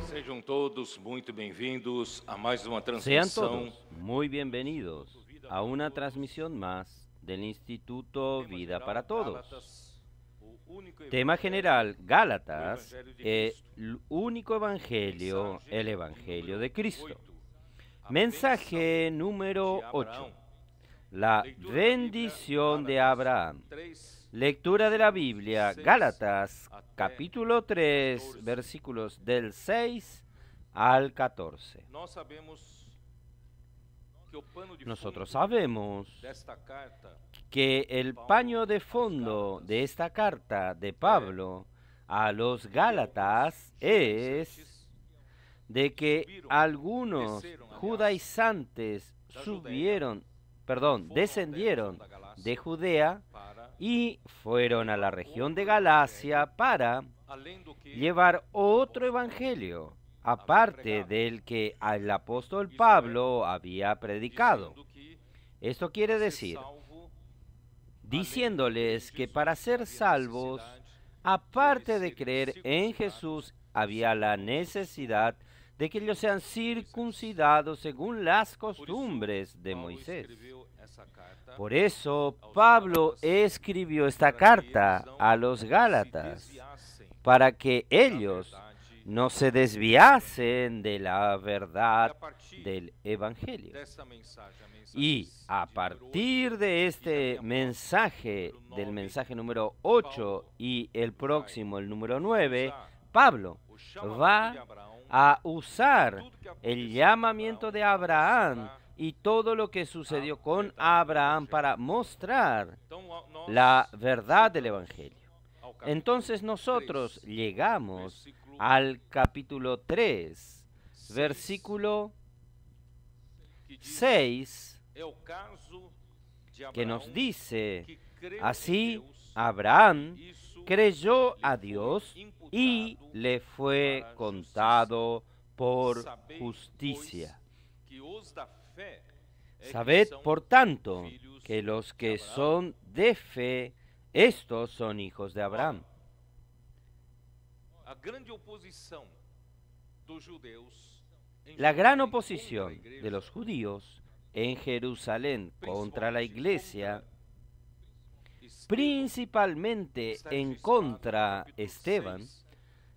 Sejam todos muito bem-vindos a mais uma Sean transmissão todos muy bienvenidos a una transmisión más del Instituto Vida para Todos. Tema general, Gálatas, el único evangelio, el Evangelio de Cristo. Mensaje número 8. La bendición de Abraham. Lectura de la Biblia, Gálatas, capítulo 3, versículos del 6 al 14. Nosotros sabemos que el paño de fondo de esta carta de Pablo a los Gálatas es de que algunos judaizantes descendieron de Judea y fueron a la región de Galacia para llevar otro evangelio, aparte del que el apóstol Pablo había predicado. Esto quiere decir, diciéndoles que para ser salvos, aparte de creer en Jesús, había la necesidad de que ellos sean circuncidados según las costumbres de Moisés. Por eso Pablo escribió esta carta a los Gálatas, para que ellos no se desviasen de la verdad del Evangelio. Y a partir de este mensaje, del mensaje número 8 y el próximo, el número 9, Pablo va a usar el llamamiento de Abraham y todo lo que sucedió con Abraham para mostrar la verdad del Evangelio. Entonces nosotros llegamos al capítulo 3, versículo 6, que nos dice, así Abraham creyó a Dios y le fue contado por justicia. Sabed, por tanto, que los que son de fe, estos son hijos de Abraham. La gran oposición de los judíos en Jerusalén contra la iglesia, principalmente en contra Esteban,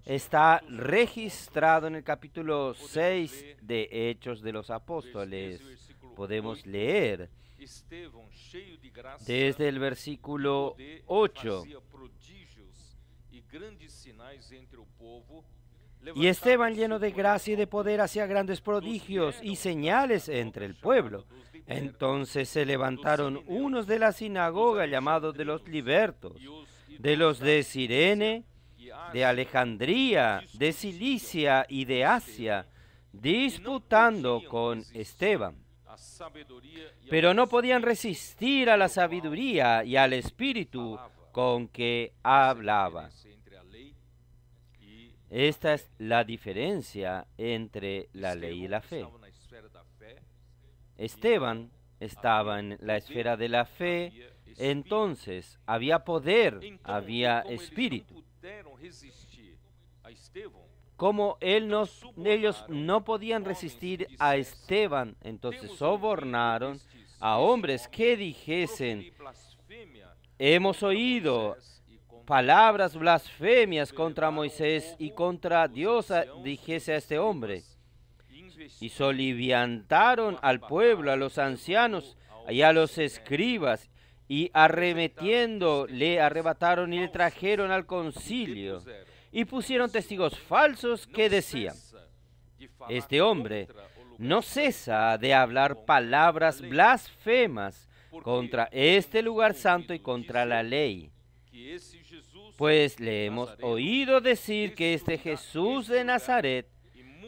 está registrado en el capítulo 6 de Hechos de los Apóstoles. Podemos leer desde el versículo 8. Y Esteban, lleno de gracia y de poder, hacía grandes prodigios y señales entre el pueblo. Entonces se levantaron unos de la sinagoga, llamados de los libertos, de los de Cirene, de Alejandría, de Cilicia y de Asia, disputando con Esteban. Pero no podían resistir a la sabiduría y al espíritu con que hablaba. Esta es la diferencia entre la ley y la fe. Esteban estaba en la esfera de la fe, entonces había poder, había espíritu. Como ellos no podían resistir a Esteban, entonces sobornaron a hombres que dijesen, hemos oído palabras blasfemias contra Moisés y contra Dios, dijese a este hombre. Y soliviantaron al pueblo, a los ancianos y a los escribas, y arremetiendo le arrebataron y le trajeron al concilio, y pusieron testigos falsos que decían, este hombre no cesa de hablar palabras blasfemas contra este lugar santo y contra la ley. Pues le hemos oído decir que este Jesús de Nazaret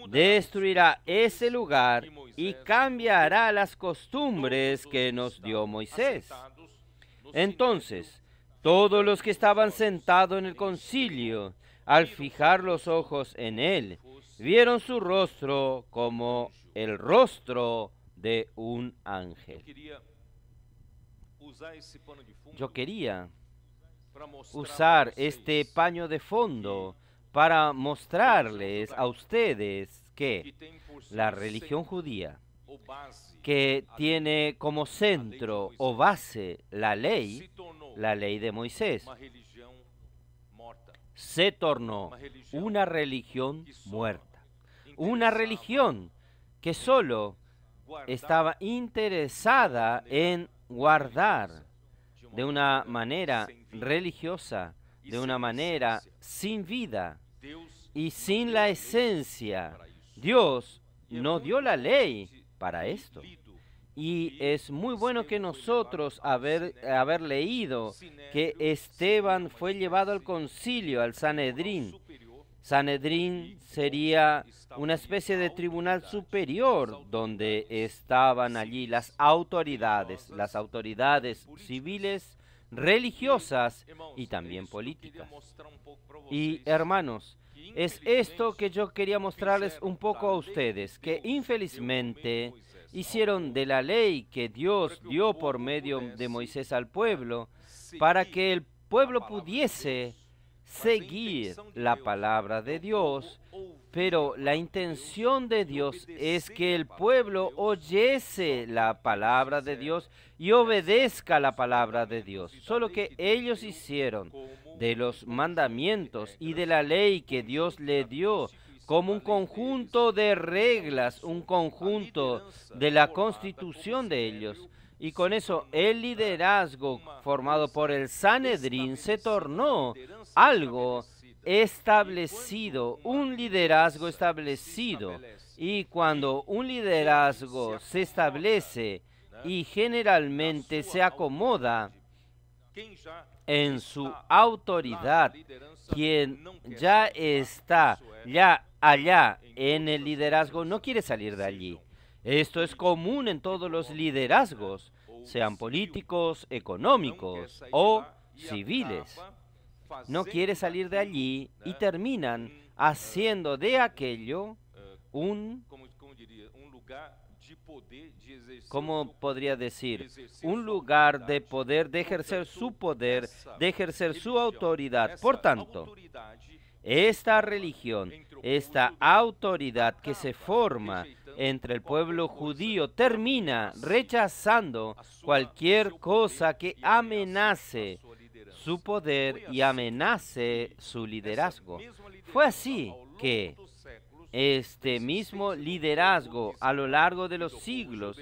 destruirá ese lugar y cambiará las costumbres que nos dio Moisés. Entonces, todos los que estaban sentados en el concilio, al fijar los ojos en él, vieron su rostro como el rostro de un ángel. Yo quería usar este paño de fondo para mostrarles a ustedes que la religión judía, que tiene como centro o base la ley de Moisés, se tornó una religión muerta, una religión que solo estaba interesada en guardar de una manera religiosa, de una manera sin vida y sin la esencia. Dios no dio la ley para esto. Y es muy bueno que nosotros haber leído que Esteban fue llevado al concilio, al Sanedrín. Sanedrín sería una especie de tribunal superior donde estaban allí las autoridades civiles, religiosas y también políticas. Y hermanos, es esto que yo quería mostrarles un poco a ustedes, que infelizmente hicieron de la ley que Dios dio por medio de Moisés al pueblo para que el pueblo pudiese seguir la palabra de Dios, pero la intención de Dios es que el pueblo oyese la palabra de Dios y obedezca la palabra de Dios. Solo que ellos hicieron de los mandamientos y de la ley que Dios le dio como un conjunto de reglas, un conjunto de la constitución de ellos. Y con eso el liderazgo formado por el Sanedrín se tornó algo establecido, un liderazgo establecido. Y cuando un liderazgo se establece y generalmente se acomoda en su autoridad, quien ya está allá en el liderazgo no quiere salir de allí. Esto es común en todos los liderazgos, sean políticos, económicos o civiles. No quiere salir de allí y terminan haciendo de aquello ¿cómo podría decir? Un lugar de poder, de ejercer su poder, de ejercer su autoridad. Por tanto, esta religión, esta autoridad que se forma entre el pueblo judío termina rechazando cualquier cosa que amenace su poder y amenace su liderazgo. Fue así que este mismo liderazgo a lo largo de los siglos,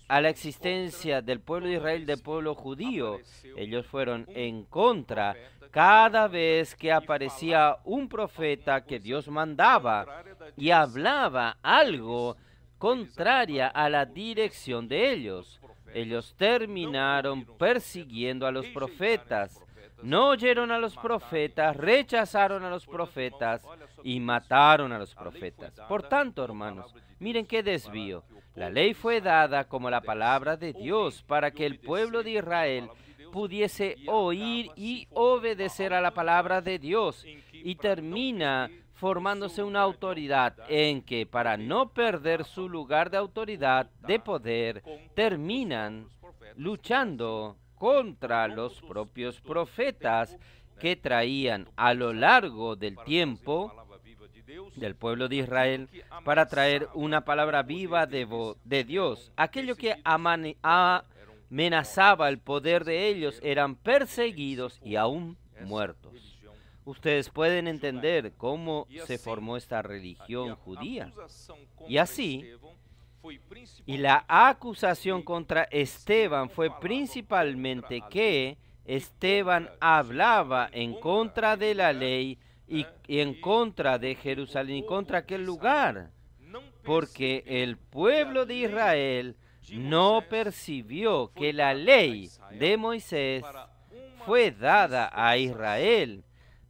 a la existencia del pueblo de Israel, del pueblo judío, ellos fueron en contra cada vez que aparecía un profeta que Dios mandaba y hablaba algo contraria a la dirección de ellos. Ellos terminaron persiguiendo a los profetas, no oyeron a los profetas, rechazaron a los profetas y mataron a los profetas. Por tanto, hermanos, miren qué desvío. La ley fue dada como la palabra de Dios para que el pueblo de Israel pudiese oír y obedecer a la palabra de Dios, y termina formándose una autoridad en que, para no perder su lugar de autoridad, de poder, terminan luchando contra los propios profetas que traían a lo largo del tiempo del pueblo de Israel para traer una palabra viva de Dios. Aquello que amenazaba el poder de ellos eran perseguidos y aún muertos. Ustedes pueden entender cómo se formó esta religión judía. Y así, y la acusación contra Esteban fue principalmente que Esteban hablaba en contra de la ley y en contra de Jerusalén, y contra aquel lugar, porque el pueblo de Israel no percibió que la ley de Moisés fue dada a Israel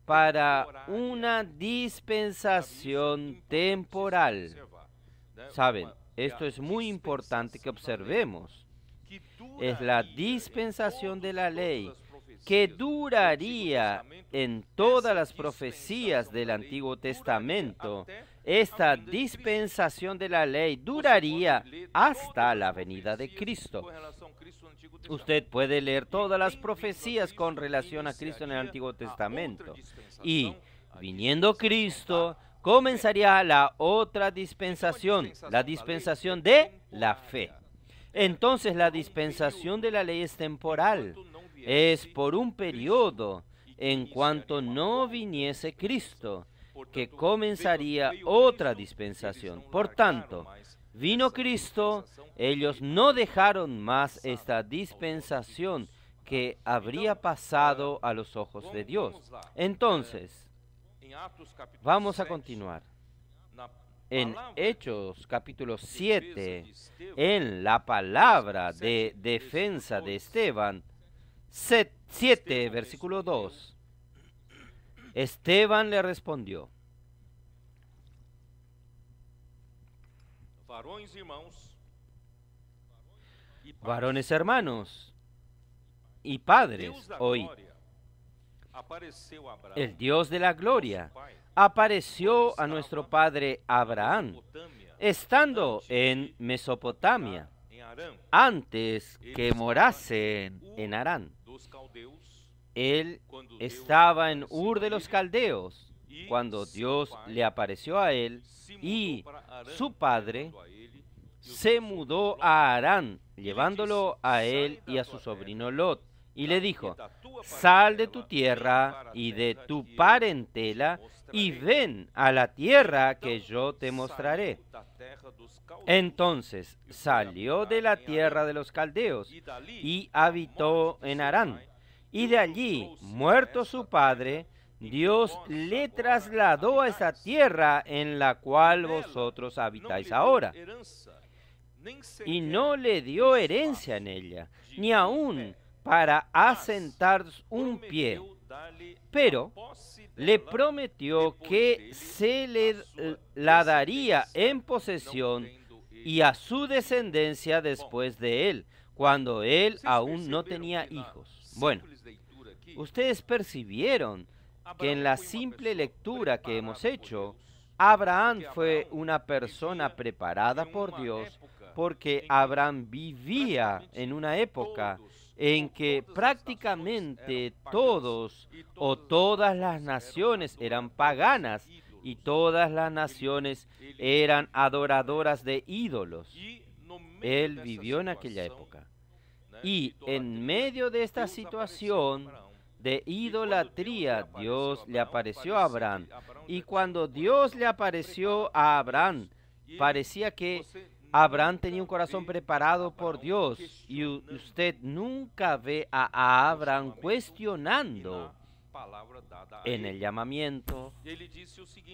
para una dispensación temporal. ¿Saben? Esto es muy importante que observemos. Es la dispensación de la ley que duraría en todas las profecías del Antiguo Testamento. Esta dispensación de la ley duraría hasta la venida de Cristo. Usted puede leer todas las profecías con relación a Cristo en el Antiguo Testamento. Y viniendo Cristo, comenzaría la otra dispensación, la dispensación de la fe. Entonces la dispensación de la ley es temporal, es por un periodo, en cuanto no viniese Cristo, que comenzaría otra dispensación. Por tanto, vino Cristo, ellos no dejaron más esta dispensación que habría pasado a los ojos de Dios. Entonces, vamos a continuar. En Hechos capítulo 7, en la palabra de defensa de Esteban, 7, versículo 2, Esteban le respondió: varones hermanos y padres, hoy el Dios de la gloria apareció a nuestro padre Abraham, estando en Mesopotamia, antes que morasen en Harán. Él estaba en Ur de los Caldeos, cuando Dios le apareció a él, y su padre se mudó a Harán, llevándolo a él y a su sobrino Lot, y le dijo: sal de tu tierra y de tu parentela, y ven a la tierra que yo te mostraré. Entonces salió de la tierra de los caldeos y habitó en Harán. Y de allí, muerto su padre, Dios le trasladó a esa tierra en la cual vosotros habitáis ahora. Y no le dio herencia en ella, ni aún para asentar un pie, pero le prometió que se le la daría en posesión y a su descendencia después de él, cuando él aún no tenía hijos. Bueno, ustedes percibieron que en la simple lectura que hemos hecho, Abraham fue una persona preparada por Dios, porque Abraham vivía en una época en que prácticamente todos o todas las naciones eran paganas y todas las naciones eran adoradoras de ídolos. Él vivió en aquella época. Y en medio de esta situación de idolatría, Dios le apareció a Abraham. Y cuando Dios le apareció a Abraham, parecía que Abraham tenía un corazón preparado por Dios, y usted nunca ve a Abraham cuestionando en el llamamiento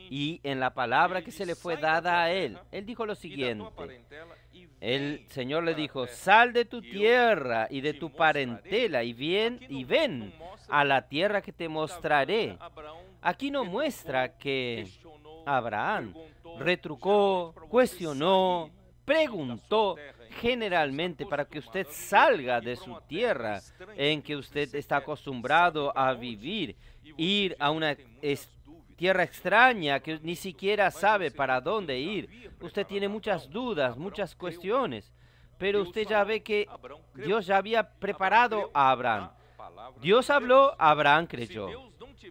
y en la palabra que se le fue dada a él. Él dijo lo siguiente: el Señor le dijo: sal de tu tierra y de tu parentela y ven a la tierra que te mostraré. Aquí no muestra que Abraham retrucó, cuestionó, preguntó generalmente para que usted salga de su tierra en que usted está acostumbrado a vivir, ir a una tierra extraña que ni siquiera sabe para dónde ir. Usted tiene muchas dudas, muchas cuestiones, pero usted ya ve que Dios ya había preparado a Abraham. Dios habló, Abraham creyó.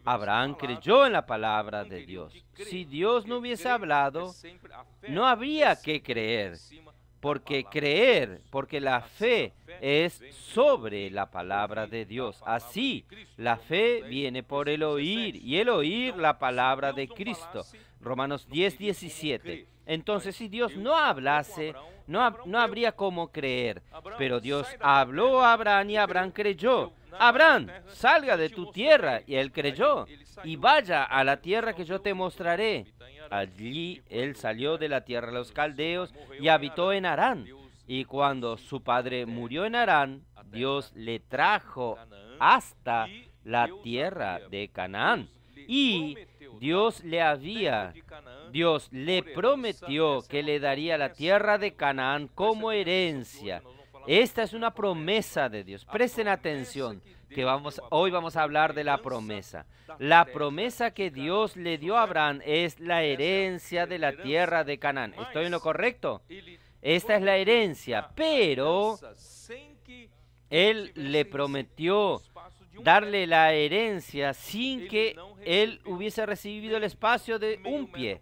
Abraham creyó en la palabra de Dios. Si Dios no hubiese hablado, no habría que creer, porque la fe es sobre la palabra de Dios. Así, la fe viene por el oír, y el oír la palabra de Cristo. Romanos 10:17. Entonces, si Dios no hablase, no habría cómo creer. Pero Dios habló a Abraham y Abraham creyó. Abraham, salga de tu tierra, y él creyó, y vaya a la tierra que yo te mostraré. Allí él salió de la tierra de los caldeos y habitó en Harán. Y cuando su padre murió en Harán, Dios le trajo hasta la tierra de Canaán. Y Dios le prometió que le daría la tierra de Canaán como herencia. Esta es una promesa de Dios. Presten atención, que hoy vamos a hablar de la promesa. La promesa que Dios le dio a Abraham es la herencia de la tierra de Canaán. ¿Estoy en lo correcto? Esta es la herencia, pero Él le prometió darle la herencia sin que él hubiese recibido el espacio de un pie.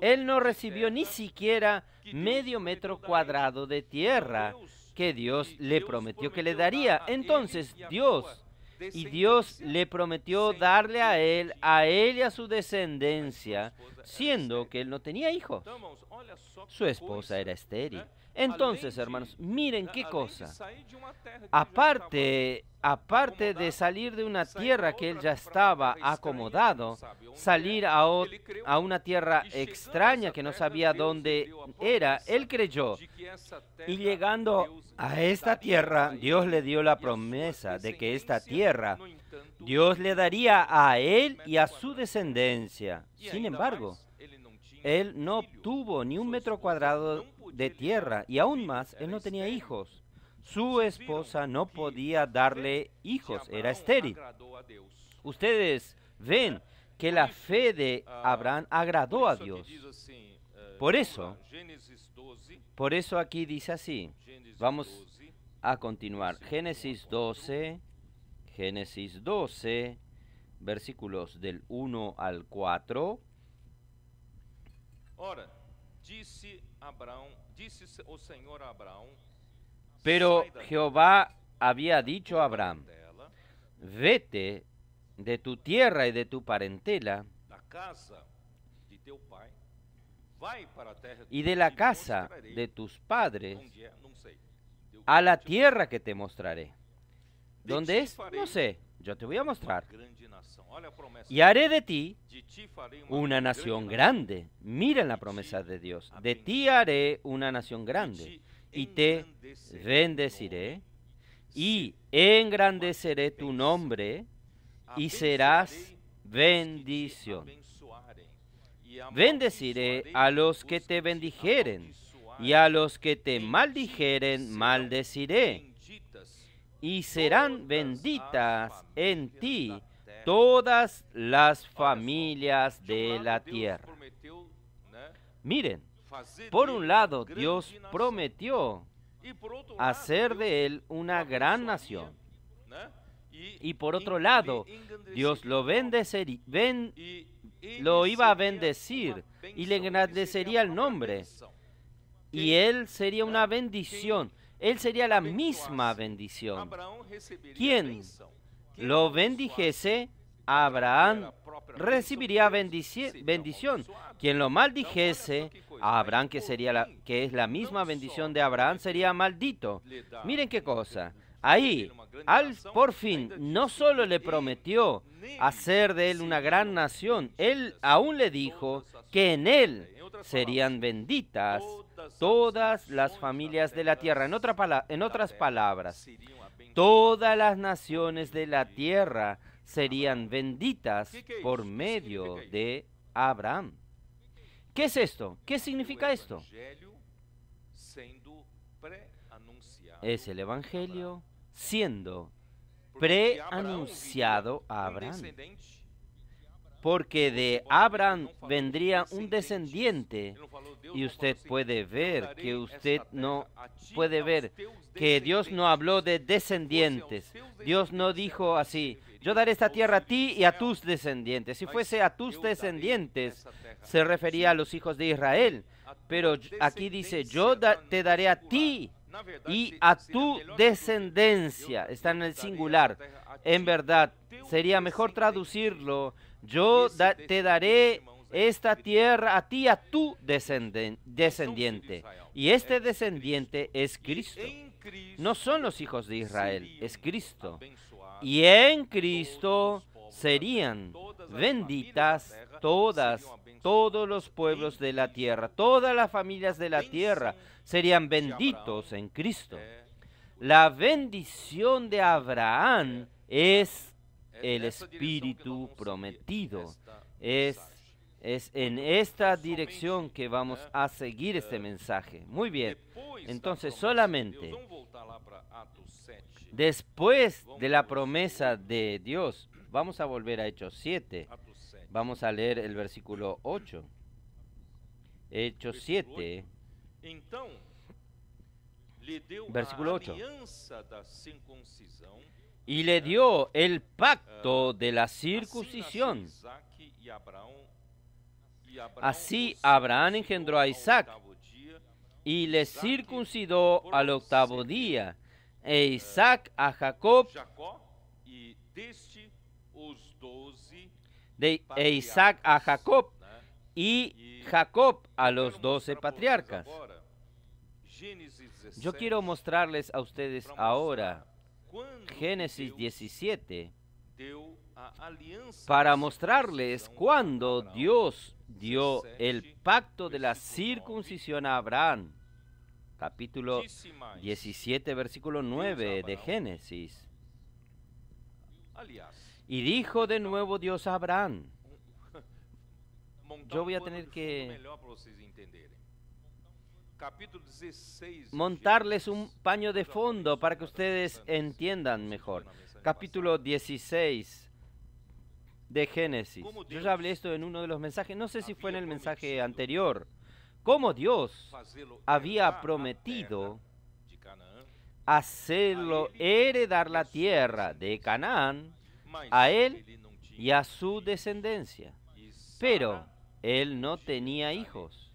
Él no recibió ni siquiera medio metro cuadrado de tierra que Dios le prometió que le daría. Entonces Dios le prometió darle a él y a su descendencia, siendo que él no tenía hijos. Su esposa era estéril. Entonces, hermanos, miren qué cosa. Aparte de salir de una tierra que él ya estaba acomodado, salir a una tierra extraña que no sabía dónde era, él creyó. Y llegando a esta tierra, Dios le dio la promesa de que esta tierra Dios le daría a él y a su descendencia. Sin embargo, él no obtuvo ni un metro cuadrado de tierra y aún más, él no tenía hijos. Su esposa no podía darle hijos, era estéril. Ustedes ven que la fe de Abraham agradó a Dios. Por eso aquí dice así. Vamos a continuar. Génesis 12, versículos del 1 al 4. Pero Jehová había dicho a Abraham: vete de tu tierra y de tu parentela y de la casa de tus padres a la tierra que te mostraré. ¿Dónde es? No sé, yo te voy a mostrar. Y haré de ti una nación grande. Miren la promesa de Dios. De ti haré una nación grande y te bendeciré y engrandeceré tu nombre y serás bendición. Bendeciré a los que te bendijeren y a los que te maldijeren maldeciré. Y serán benditas en ti todas las familias de la tierra. Miren, por un lado Dios prometió hacer de él una gran nación. Y por otro lado, Dios lo iba a bendecir y le engrandecería el nombre. Y él sería una bendición. Él sería la misma bendición. Quien lo bendijese, Abraham recibiría bendición. Quien lo maldijese, Abraham, que es la misma bendición de Abraham, sería maldito. Miren qué cosa. Ahí, por fin, no solo le prometió hacer de él una gran nación, él aún le dijo que en él serían benditas todas las familias de la tierra. En otras palabras, todas las naciones de la tierra serían benditas por medio de Abraham. ¿Qué es esto? ¿Qué significa esto? Es el Evangelio siendo preanunciado a Abraham. Porque de Abraham vendría un descendiente. Y usted puede ver que Dios no habló de descendientes. Dios no dijo así: yo daré esta tierra a ti y a tus descendientes. Si fuese a tus descendientes, se refería a los hijos de Israel. Pero aquí dice: yo te daré a ti y a tu descendencia. Está en el singular. En verdad, sería mejor traducirlo: yo te daré esta tierra a ti y a tu descendiente. Y este descendiente es Cristo. No son los hijos de Israel, es Cristo. Y en Cristo serían benditas todos los pueblos de la tierra, todas las familias de la tierra serían benditos en Cristo. La bendición de Abraham es el Espíritu prometido. Es en esta dirección que vamos a seguir este mensaje. Muy bien, entonces solamente Después de la promesa de Dios, vamos a volver a Hechos 7. Vamos a leer el versículo 8. Hechos 7, versículo 8. Y le dio el pacto de la circuncisión. Así Abraham engendró a Isaac y le circuncidó al octavo día, e Isaac a Jacob, e Isaac a Jacob, y Jacob a los 12 patriarcas. Yo quiero mostrarles a ustedes ahora Génesis 17 para mostrarles cuando Dios dio el pacto de la circuncisión a Abraham. Capítulo 17, versículo 9 de Génesis. Y dijo de nuevo Dios a Abraham. Yo voy a tener que montarles un paño de fondo para que ustedes entiendan mejor. Capítulo 16 de Génesis. Yo ya hablé esto en uno de los mensajes, no sé si fue en el mensaje anterior. Cómo Dios había prometido hacerlo heredar la tierra de Canaán a él y a su descendencia. Pero él no tenía hijos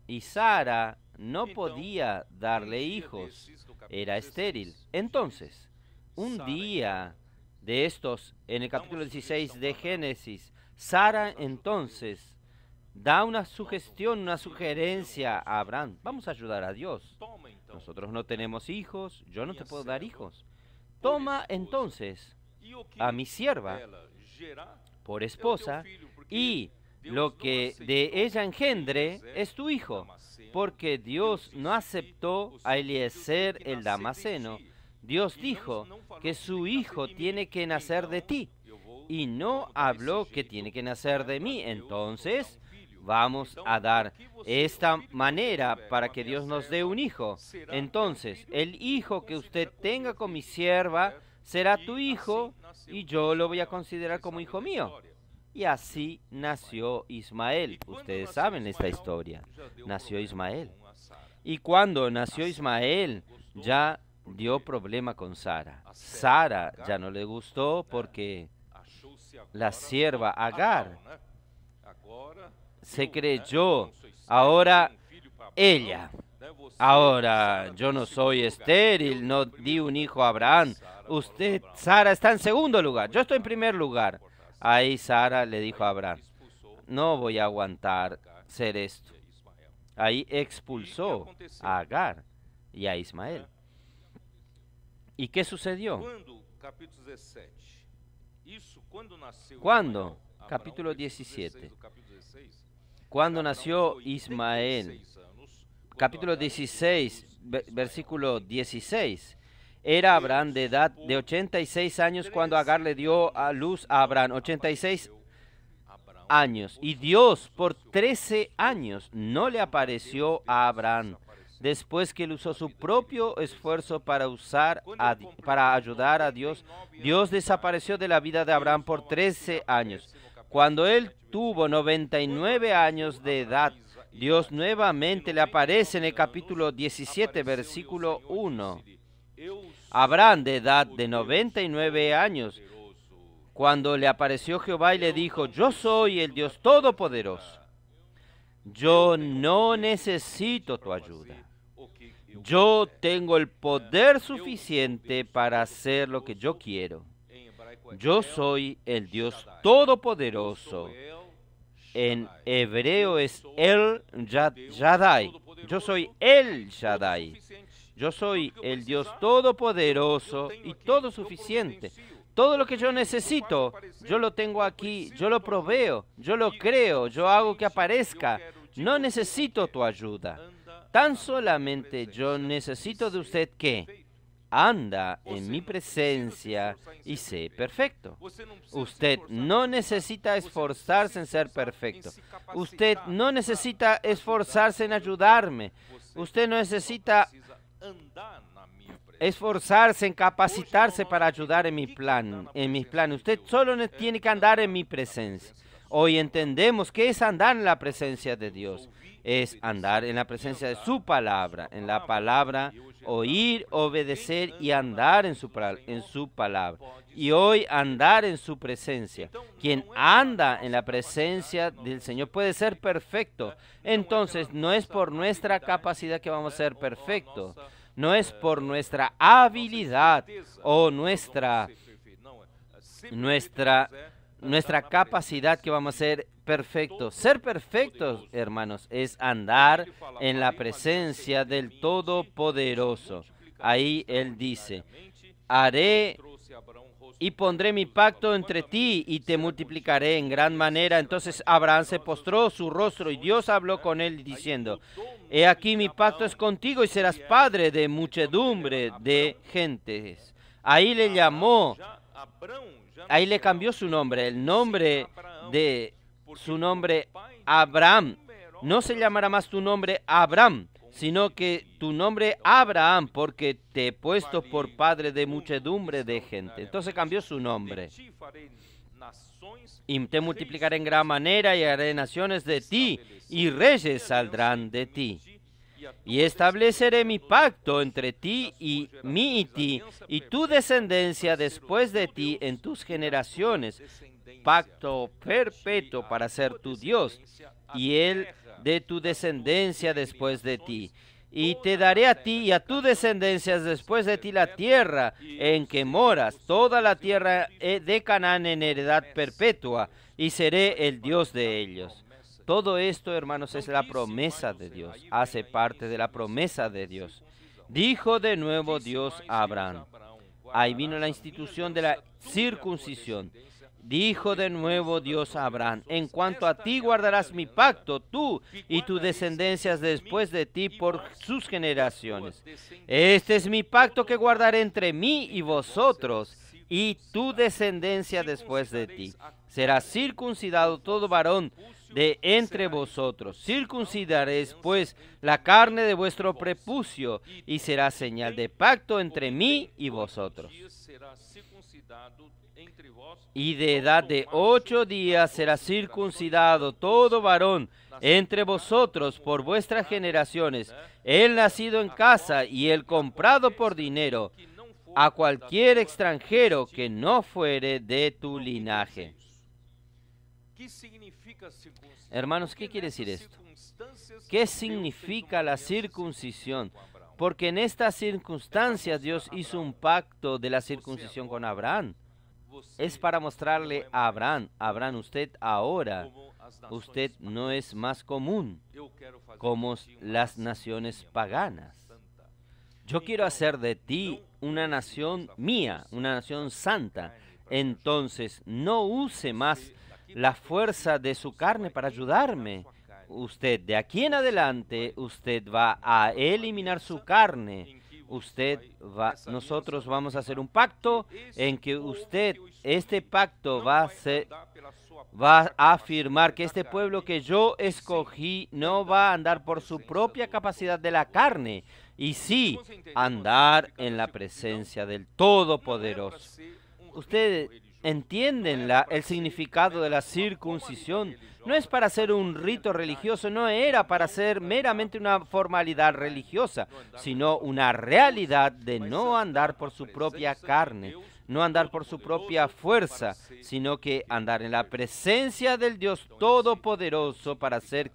y Sara no podía darle hijos, era estéril. Entonces, un día de estos, en el capítulo 16 de Génesis, Sara entonces da una sugestión, una sugerencia a Abraham. Vamos a ayudar a Dios. Nosotros no tenemos hijos, yo no te puedo dar hijos. Toma entonces a mi sierva por esposa y lo que de ella engendre es tu hijo, porque Dios no aceptó a Eliezer el Damaseno. Dios dijo que su hijo tiene que nacer de ti y no habló que tiene que nacer de mí. Entonces vamos a dar esta manera para que Dios nos dé un hijo. Entonces el hijo que usted tenga con mi sierva será tu hijo y yo lo voy a considerar como hijo mío. Y así nació Ismael. Ustedes saben esta historia. Nació Ismael. Y cuando nació Ismael, ya dio problema con Sara. Sara ya no le gustó porque la sierva Agar se creyó, ahora ella. Ahora yo no soy estéril, no di un hijo a Abraham. Usted, Sara, está en segundo lugar. Yo estoy en primer lugar. Ahí Sara le dijo a Abraham, no voy a aguantar ser esto. Ahí expulsó a Agar y a Ismael. ¿Y qué sucedió? ¿Cuándo? Capítulo 17. Cuando nació Ismael, capítulo 16, versículo 16. Era Abraham de edad de 86 años cuando Agar le dio a luz a Abraham. 86 años. Y Dios por 13 años no le apareció a Abraham. Después que él usó su propio esfuerzo para ayudar a Dios, Dios desapareció de la vida de Abraham por 13 años. Cuando él tuvo 99 años de edad, Dios nuevamente le aparece en el capítulo 17, versículo 1. Abraham, de edad de 99 años, cuando le apareció Jehová y le dijo, yo soy el Dios Todopoderoso. Yo no necesito tu ayuda. Yo tengo el poder suficiente para hacer lo que yo quiero. Yo soy el Dios Todopoderoso. En hebreo es El Shaddai. Yo soy El Shaddai. Yo soy el Dios Todopoderoso y todo suficiente. Todo lo que yo necesito, yo lo tengo aquí, yo lo proveo, yo lo creo, yo hago que aparezca. No necesito tu ayuda. Tan solamente yo necesito de usted que anda en mi presencia y sé perfecto. Usted no necesita esforzarse en ser perfecto. Usted no necesita esforzarse en ayudarme. Usted no necesita esforzarse en capacitarse para ayudar en mi plan, en mis planes. Usted solo tiene que andar en mi presencia. Hoy entendemos que es andar en la presencia de Dios. Es andar en la presencia de su palabra, en la palabra, oír, obedecer y andar en su palabra. Y hoy andar en su presencia. Quien anda en la presencia del Señor puede ser perfecto. Entonces, no es por nuestra capacidad que vamos a ser perfectos. No es por nuestra habilidad o nuestra capacidad que vamos a ser perfectos. Ser perfectos, hermanos, es andar en la presencia del Todopoderoso. Ahí Él dice, haré y pondré mi pacto entre ti y te multiplicaré en gran manera. Entonces Abraham se postró su rostro y Dios habló con él diciendo, he aquí mi pacto es contigo y serás padre de muchedumbre de gentes. Ahí le llamó, ahí le cambió su nombre, el nombre de su nombre Abraham. No se llamará más tu nombre Abraham, sino que tu nombre Abraham, porque te he puesto por padre de muchedumbre de gente. Entonces cambió su nombre. Y te multiplicaré en gran manera y haré naciones de ti, y reyes saldrán de ti. Y estableceré mi pacto entre ti y ti, y tu descendencia después de ti en tus generaciones, pacto perpetuo para ser tu Dios, y él de tu descendencia después de ti. Y te daré a ti y a tu descendencia después de ti la tierra en que moras, toda la tierra de Canaán en heredad perpetua, y seré el Dios de ellos. Todo esto, hermanos, es la promesa de Dios, hace parte de la promesa de Dios. Dijo de nuevo Dios a Abraham. Ahí vino la institución de la circuncisión. Dijo de nuevo Dios a Abraham, en cuanto a ti guardarás mi pacto, tú y tus descendencias después de ti por sus generaciones. Este es mi pacto que guardaré entre mí y vosotros y tu descendencia después de ti. Será circuncidado todo varón de entre vosotros. Circuncidaréis pues la carne de vuestro prepucio y será señal de pacto entre mí y vosotros. Y de edad de 8 días será circuncidado todo varón entre vosotros por vuestras generaciones, el nacido en casa y el comprado por dinero, a cualquier extranjero que no fuere de tu linaje. Hermanos, ¿qué quiere decir esto? ¿Qué significa la circuncisión? Porque en estas circunstancias Dios hizo un pacto de la circuncisión con Abraham. Es para mostrarle a Abraham, usted ahora, usted no es más común como las naciones paganas. Yo quiero hacer de ti una nación mía, una nación santa. Entonces, no use más la fuerza de su carne para ayudarme. Usted, de aquí en adelante, usted va a eliminar su carne. Nosotros vamos a hacer un pacto en que este pacto va a afirmar que este pueblo que yo escogí no va a andar por su propia capacidad de la carne, y sí andar en la presencia del Todopoderoso. Ustedes entienden el significado de la circuncisión. No es para hacer un rito religioso, no era para hacer meramente una formalidad religiosa, sino una realidad de no andar por su propia carne, no andar por su propia fuerza, sino que andar en la presencia del Dios Todopoderoso para ser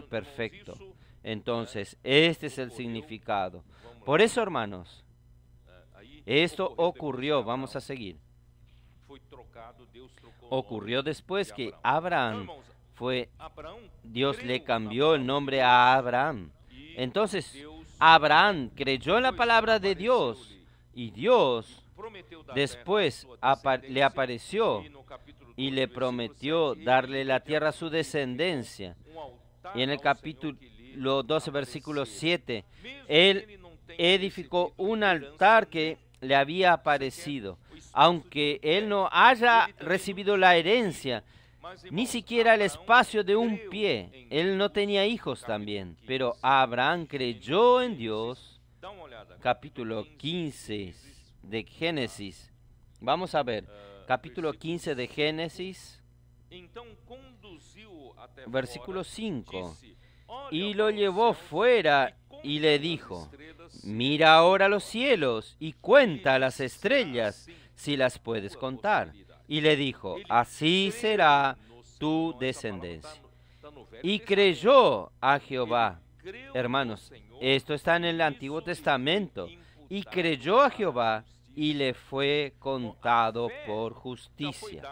perfecto. Entonces, este es el significado. Por eso, hermanos, esto ocurrió, vamos a seguir. Ocurrió después que Dios le cambió el nombre a Abraham. Entonces, Abraham creyó en la palabra de Dios y Dios después le apareció y le prometió darle la tierra a su descendencia. Y en el capítulo 12, versículo 7, él edificó un altar que le había aparecido. Aunque él no haya recibido la herencia, ni siquiera el espacio de un pie, él no tenía hijos también, pero Abraham creyó en Dios capítulo 15 de Génesis. Vamos a ver, capítulo 15 de Génesis, versículo 5. Y lo llevó fuera y le dijo, mira ahora los cielos y cuenta las estrellas, si las puedes contar. Y le dijo, así será tu descendencia. Y creyó a Jehová. Hermanos, esto está en el Antiguo Testamento. Y creyó a Jehová y le fue contado por justicia.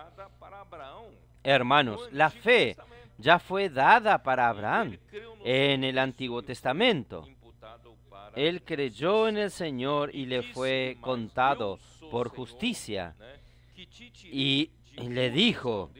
Hermanos, la fe ya fue dada para Abraham en el Antiguo Testamento. Él creyó en el Señor y le fue contado por justicia. Y le dijo,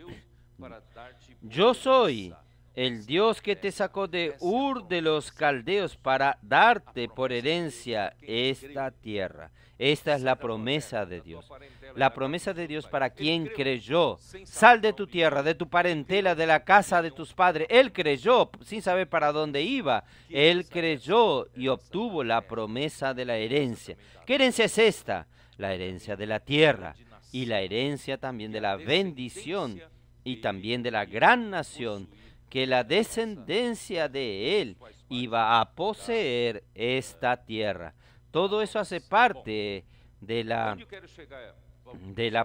yo soy el Dios que te sacó de Ur de los Caldeos para darte por herencia esta tierra. Esta es la promesa de Dios. La promesa de Dios para quien creyó. Sal de tu tierra, de tu parentela, de la casa de tus padres. Él creyó sin saber para dónde iba. Él creyó y obtuvo la promesa de la herencia. ¿Qué herencia es esta? La herencia de la tierra y la herencia también de la bendición y también de la gran nación, que la descendencia de él iba a poseer esta tierra. Todo eso hace parte de la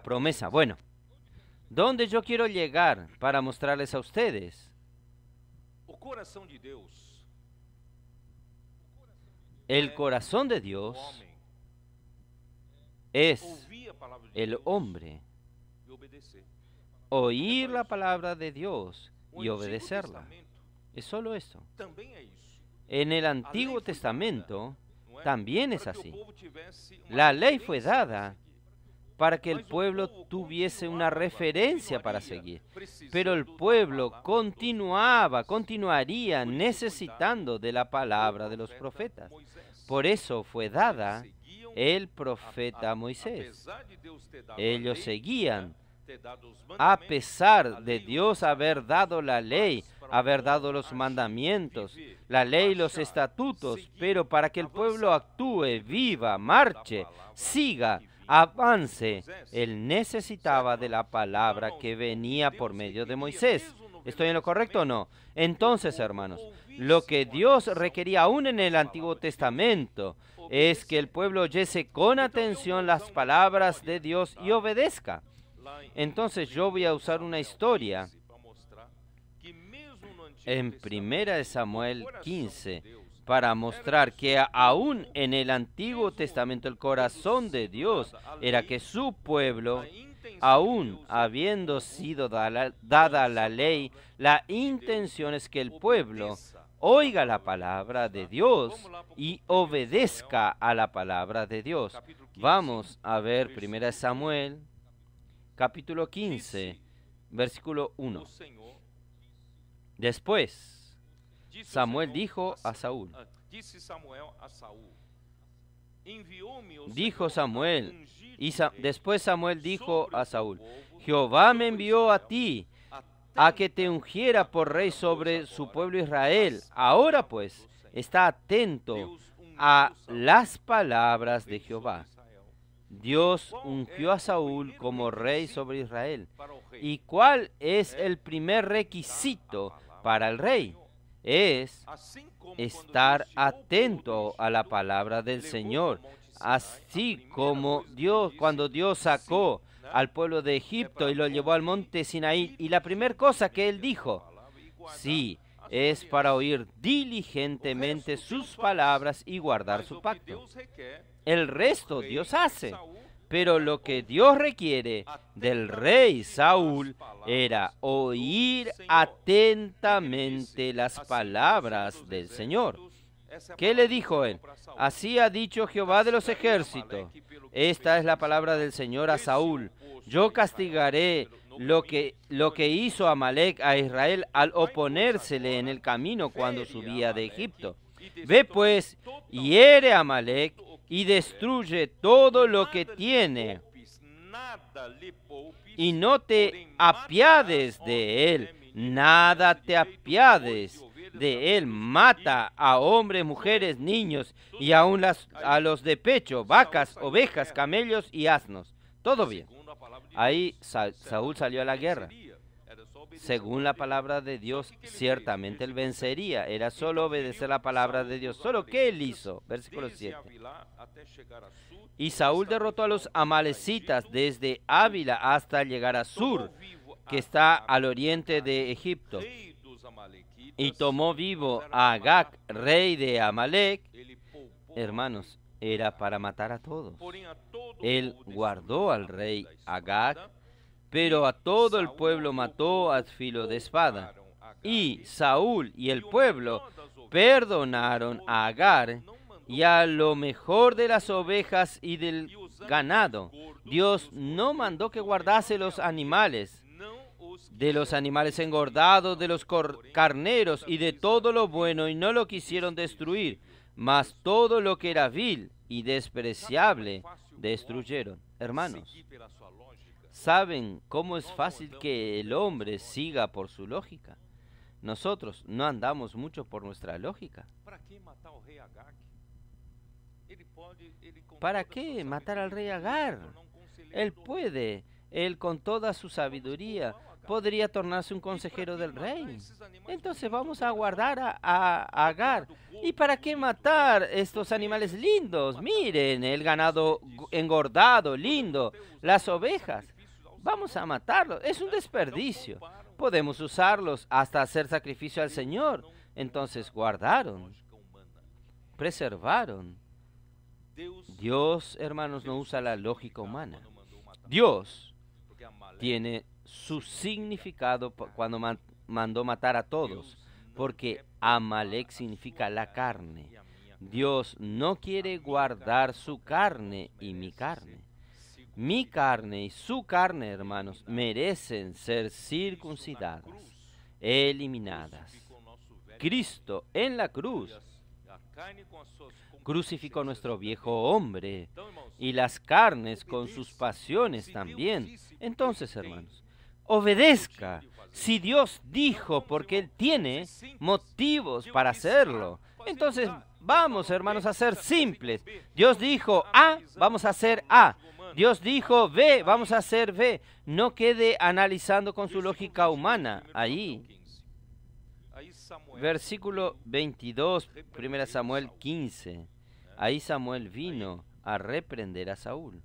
promesa. Bueno, ¿dónde yo quiero llegar para mostrarles a ustedes? El corazón de Dios es el hombre. Oír la palabra de Dios y obedecerla. Es solo eso. En el Antiguo Testamento también es así. La ley fue dada para que el pueblo tuviese una referencia para seguir. Pero el pueblo continuaría necesitando de la palabra de los profetas. Por eso fue dada el profeta Moisés. Ellos seguían, a pesar de Dios haber dado la ley, haber dado los mandamientos, la ley y los estatutos, pero para que el pueblo actúe, viva, marche, siga, avance, él necesitaba de la palabra que venía por medio de Moisés. ¿Estoy en lo correcto o no? Entonces, hermanos, lo que Dios requería aún en el Antiguo Testamento es que el pueblo oyese con atención las palabras de Dios y obedezca. Entonces yo voy a usar una historia en 1 Samuel 15 para mostrar que aún en el Antiguo Testamento el corazón de Dios era que su pueblo, aún habiendo sido dada la ley, la intención es que el pueblo oiga la palabra de Dios y obedezca a la palabra de Dios. Vamos a ver 1 Samuel capítulo 15, versículo 1. Después, Samuel dijo a Saúl, después Samuel dijo a Saúl, Jehová me envió a ti, a que te ungiera por rey sobre su pueblo Israel. Ahora pues, está atento a las palabras de Jehová. Dios ungió a Saúl como rey sobre Israel. ¿Y cuál es el primer requisito para el rey? Es estar atento a la palabra del Señor. Así como cuando Dios sacó al pueblo de Egipto y lo llevó al monte Sinaí, y la primera cosa que él dijo, sí, es para oír diligentemente sus palabras y guardar su pacto. El resto Dios hace, pero lo que Dios requiere del rey Saúl era oír atentamente las palabras del Señor. ¿Qué le dijo él? Así ha dicho Jehová de los ejércitos. Esta es la palabra del Señor a Saúl. Yo castigaré lo que hizo Amalec a Israel al oponérsele en el camino cuando subía de Egipto. Ve pues, hiere a Amalec y destruye todo lo que tiene, y no te apiades de él, nada te apiades, de él mata a hombres, mujeres, niños y aún a los de pecho, vacas, ovejas, camellos y asnos. Todo bien. Ahí Saúl salió a la guerra. Según la palabra de Dios, ciertamente él vencería. Era solo obedecer la palabra de Dios. ¿Solo qué él hizo? Versículo 7. Y Saúl derrotó a los amalecitas desde Ávila hasta llegar a Sur, que está al oriente de Egipto. Y tomó vivo a Agag, rey de Amalec. Hermanos, era para matar a todos. Él guardó al rey Agag, pero a todo el pueblo mató a filo de espada. Y Saúl y el pueblo perdonaron a Agar y a lo mejor de las ovejas y del ganado. Dios no mandó que guardase los animales, de los animales engordados, de los carneros y de todo lo bueno, y no lo quisieron destruir, mas todo lo que era vil y despreciable destruyeron. Hermanos, ¿saben cómo es fácil que el hombre siga por su lógica? Nosotros no andamos mucho por nuestra lógica. ¿Para qué matar al rey Agar? Él puede, él con toda su sabiduría podría tornarse un consejero del rey. Entonces vamos a guardar a Agar. ¿Y para qué matar estos animales lindos? Miren, el ganado engordado, lindo, las ovejas. Vamos a matarlos. Es un desperdicio. Podemos usarlos hasta hacer sacrificio al Señor. Entonces guardaron, preservaron. Dios, hermanos, no usa la lógica humana. Dios tiene su significado cuando mandó matar a todos, porque Amalek significa la carne. Dios no quiere guardar su carne y mi carne. Mi carne y su carne, hermanos, merecen ser circuncidadas, eliminadas. Cristo en la cruz crucificó nuestro viejo hombre y las carnes con sus pasiones también. Entonces, hermanos, obedezca. Si Dios dijo, porque Él tiene motivos para hacerlo. Entonces, vamos, hermanos, a ser simples. Dios dijo A, vamos a hacer A. Dios dijo B, vamos a hacer B. No quede analizando con su lógica humana. Ahí, versículo 22, 1 Samuel 15. Ahí Samuel vino a reprender a Saúl.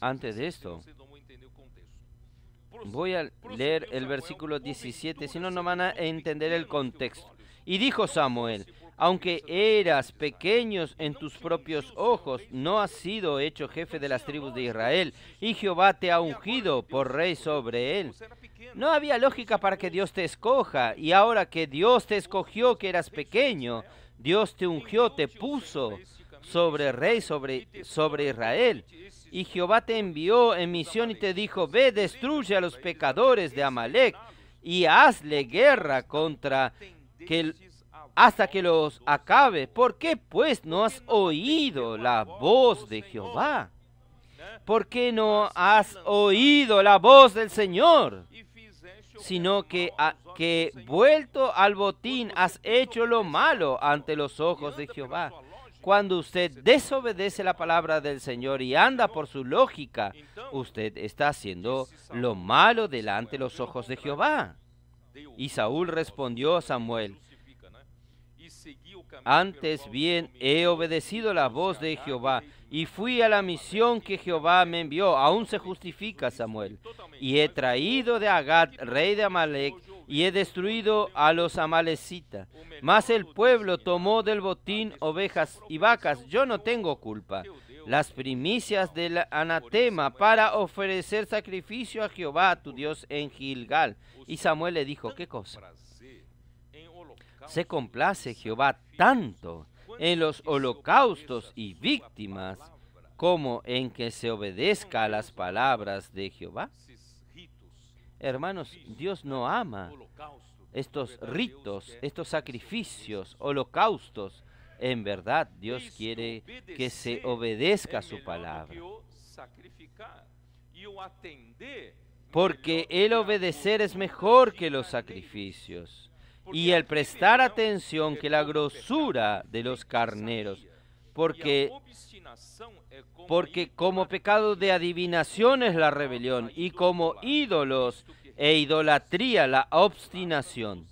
Antes de esto, voy a leer el versículo 17, si no, no van a entender el contexto. Y dijo Samuel: aunque eras pequeño en tus propios ojos, no has sido hecho jefe de las tribus de Israel, y Jehová te ha ungido por rey sobre él. No había lógica para que Dios te escoja, y ahora que Dios te escogió, que eras pequeño, Dios te ungió, te puso sobre rey sobre Israel. Y Jehová te envió en misión y te dijo: ve, destruye a los pecadores de Amalek y hazle guerra hasta que los acabe. ¿Por qué pues no has oído la voz de Jehová? ¿Por qué no has oído la voz del Señor? Sino que vuelto al botín has hecho lo malo ante los ojos de Jehová. Cuando usted desobedece la palabra del Señor y anda por su lógica, usted está haciendo lo malo delante de los ojos de Jehová. Y Saúl respondió a Samuel: antes bien he obedecido la voz de Jehová y fui a la misión que Jehová me envió. Aún se justifica Samuel. Y he traído de Agag, rey de Amalek, y he destruido a los amalecitas. Mas el pueblo tomó del botín ovejas y vacas. Yo no tengo culpa. Las primicias del anatema para ofrecer sacrificio a Jehová tu Dios en Gilgal. Y Samuel le dijo: ¿qué cosa? Se complace Jehová tanto en los holocaustos y víctimas como en que se obedezca a las palabras de Jehová. Hermanos, Dios no ama estos ritos, estos sacrificios, holocaustos. En verdad, Dios quiere que se obedezca a su palabra. porque el obedecer es mejor que los sacrificios, y el prestar atención que la grosura de los carneros, porque como pecado de adivinación es la rebelión, y como ídolos e idolatría la obstinación.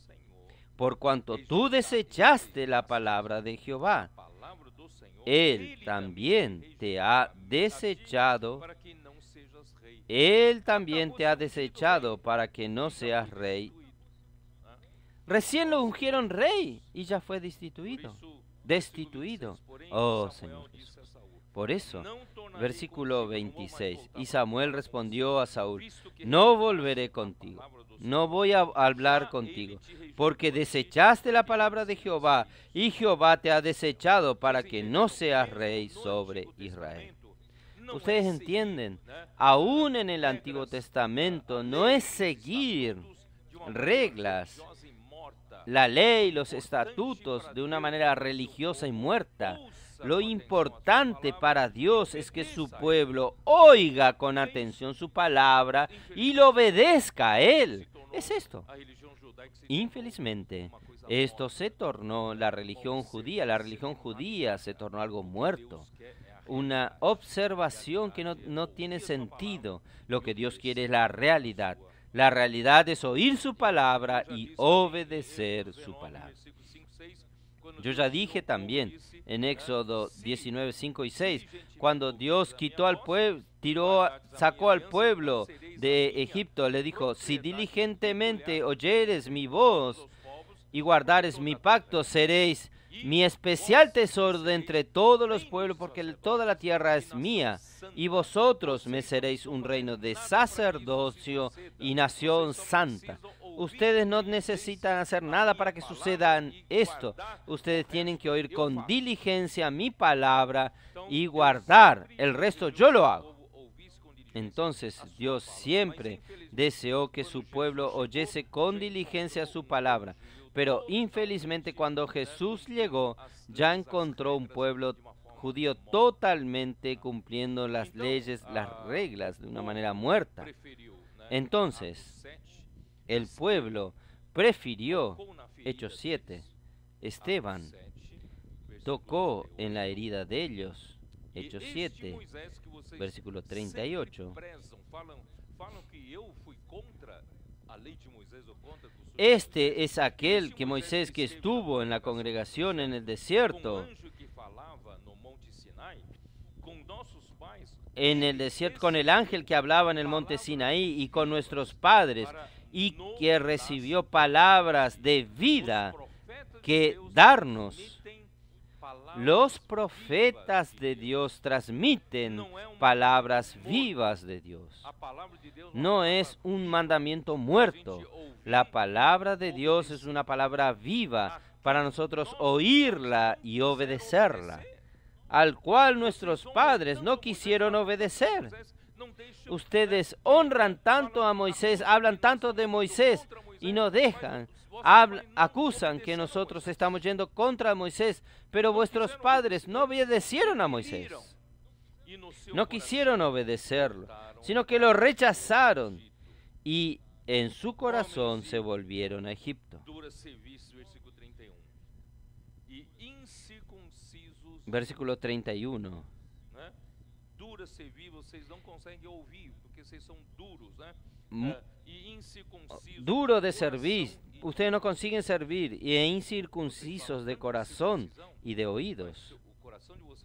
Por cuanto tú desechaste la palabra de Jehová, Él también te ha desechado. Él también te ha desechado para que no seas rey. Recién lo ungieron rey y ya fue destituido. Oh, Señor Jesús. Por eso, versículo 26, y Samuel respondió a Saúl, no volveré contigo, no voy a hablar contigo, porque desechaste la palabra de Jehová, y Jehová te ha desechado para que no seas rey sobre Israel. Ustedes entienden, aún en el Antiguo Testamento no es seguir reglas, la ley, los estatutos de una manera religiosa y muerta. Lo importante para Dios es que su pueblo oiga con atención su palabra y lo obedezca a Él. Es esto. Infelizmente, esto se tornó la religión judía. La religión judía se tornó algo muerto. Una observación que no tiene sentido. Lo que Dios quiere es la realidad. La realidad es oír su palabra y obedecer su palabra. Yo ya dije también en Éxodo 19, 5 y 6, cuando Dios quitó al pueblo, sacó al pueblo de Egipto, le dijo, si diligentemente oyeres mi voz y guardares mi pacto, seréis mi especial tesoro de entre todos los pueblos, porque toda la tierra es mía, y vosotros me seréis un reino de sacerdocio y nación santa. Ustedes no necesitan hacer nada para que suceda esto. Ustedes tienen que oír con diligencia mi palabra y guardar. El resto yo lo hago. Entonces Dios siempre deseó que su pueblo oyese con diligencia su palabra. Pero infelizmente cuando Jesús llegó, ya encontró un pueblo judío totalmente cumpliendo las leyes, las reglas de una manera muerta. Entonces, el pueblo prefirió, Hechos 7, Esteban tocó en la herida de ellos, Hechos 7, versículo 38. Este es aquel que Moisés que estuvo en la congregación en el desierto, con el ángel que hablaba en el monte Sinaí y con nuestros padres, y que recibió palabras de vida que darnos. Los profetas de Dios transmiten palabras vivas de Dios. No es un mandamiento muerto. La palabra de Dios es una palabra viva para nosotros oírla y obedecerla, al cual nuestros padres no quisieron obedecer. Ustedes honran tanto a Moisés, hablan tanto de Moisés y no dejan. Acusan que nosotros estamos yendo contra Moisés, pero vuestros padres no obedecieron a Moisés. No quisieron obedecerlo, sino que lo rechazaron y en su corazón se volvieron a Egipto. Versículo 31. Duro de servir, ustedes no consiguen servir, y incircuncisos de corazón y de oídos.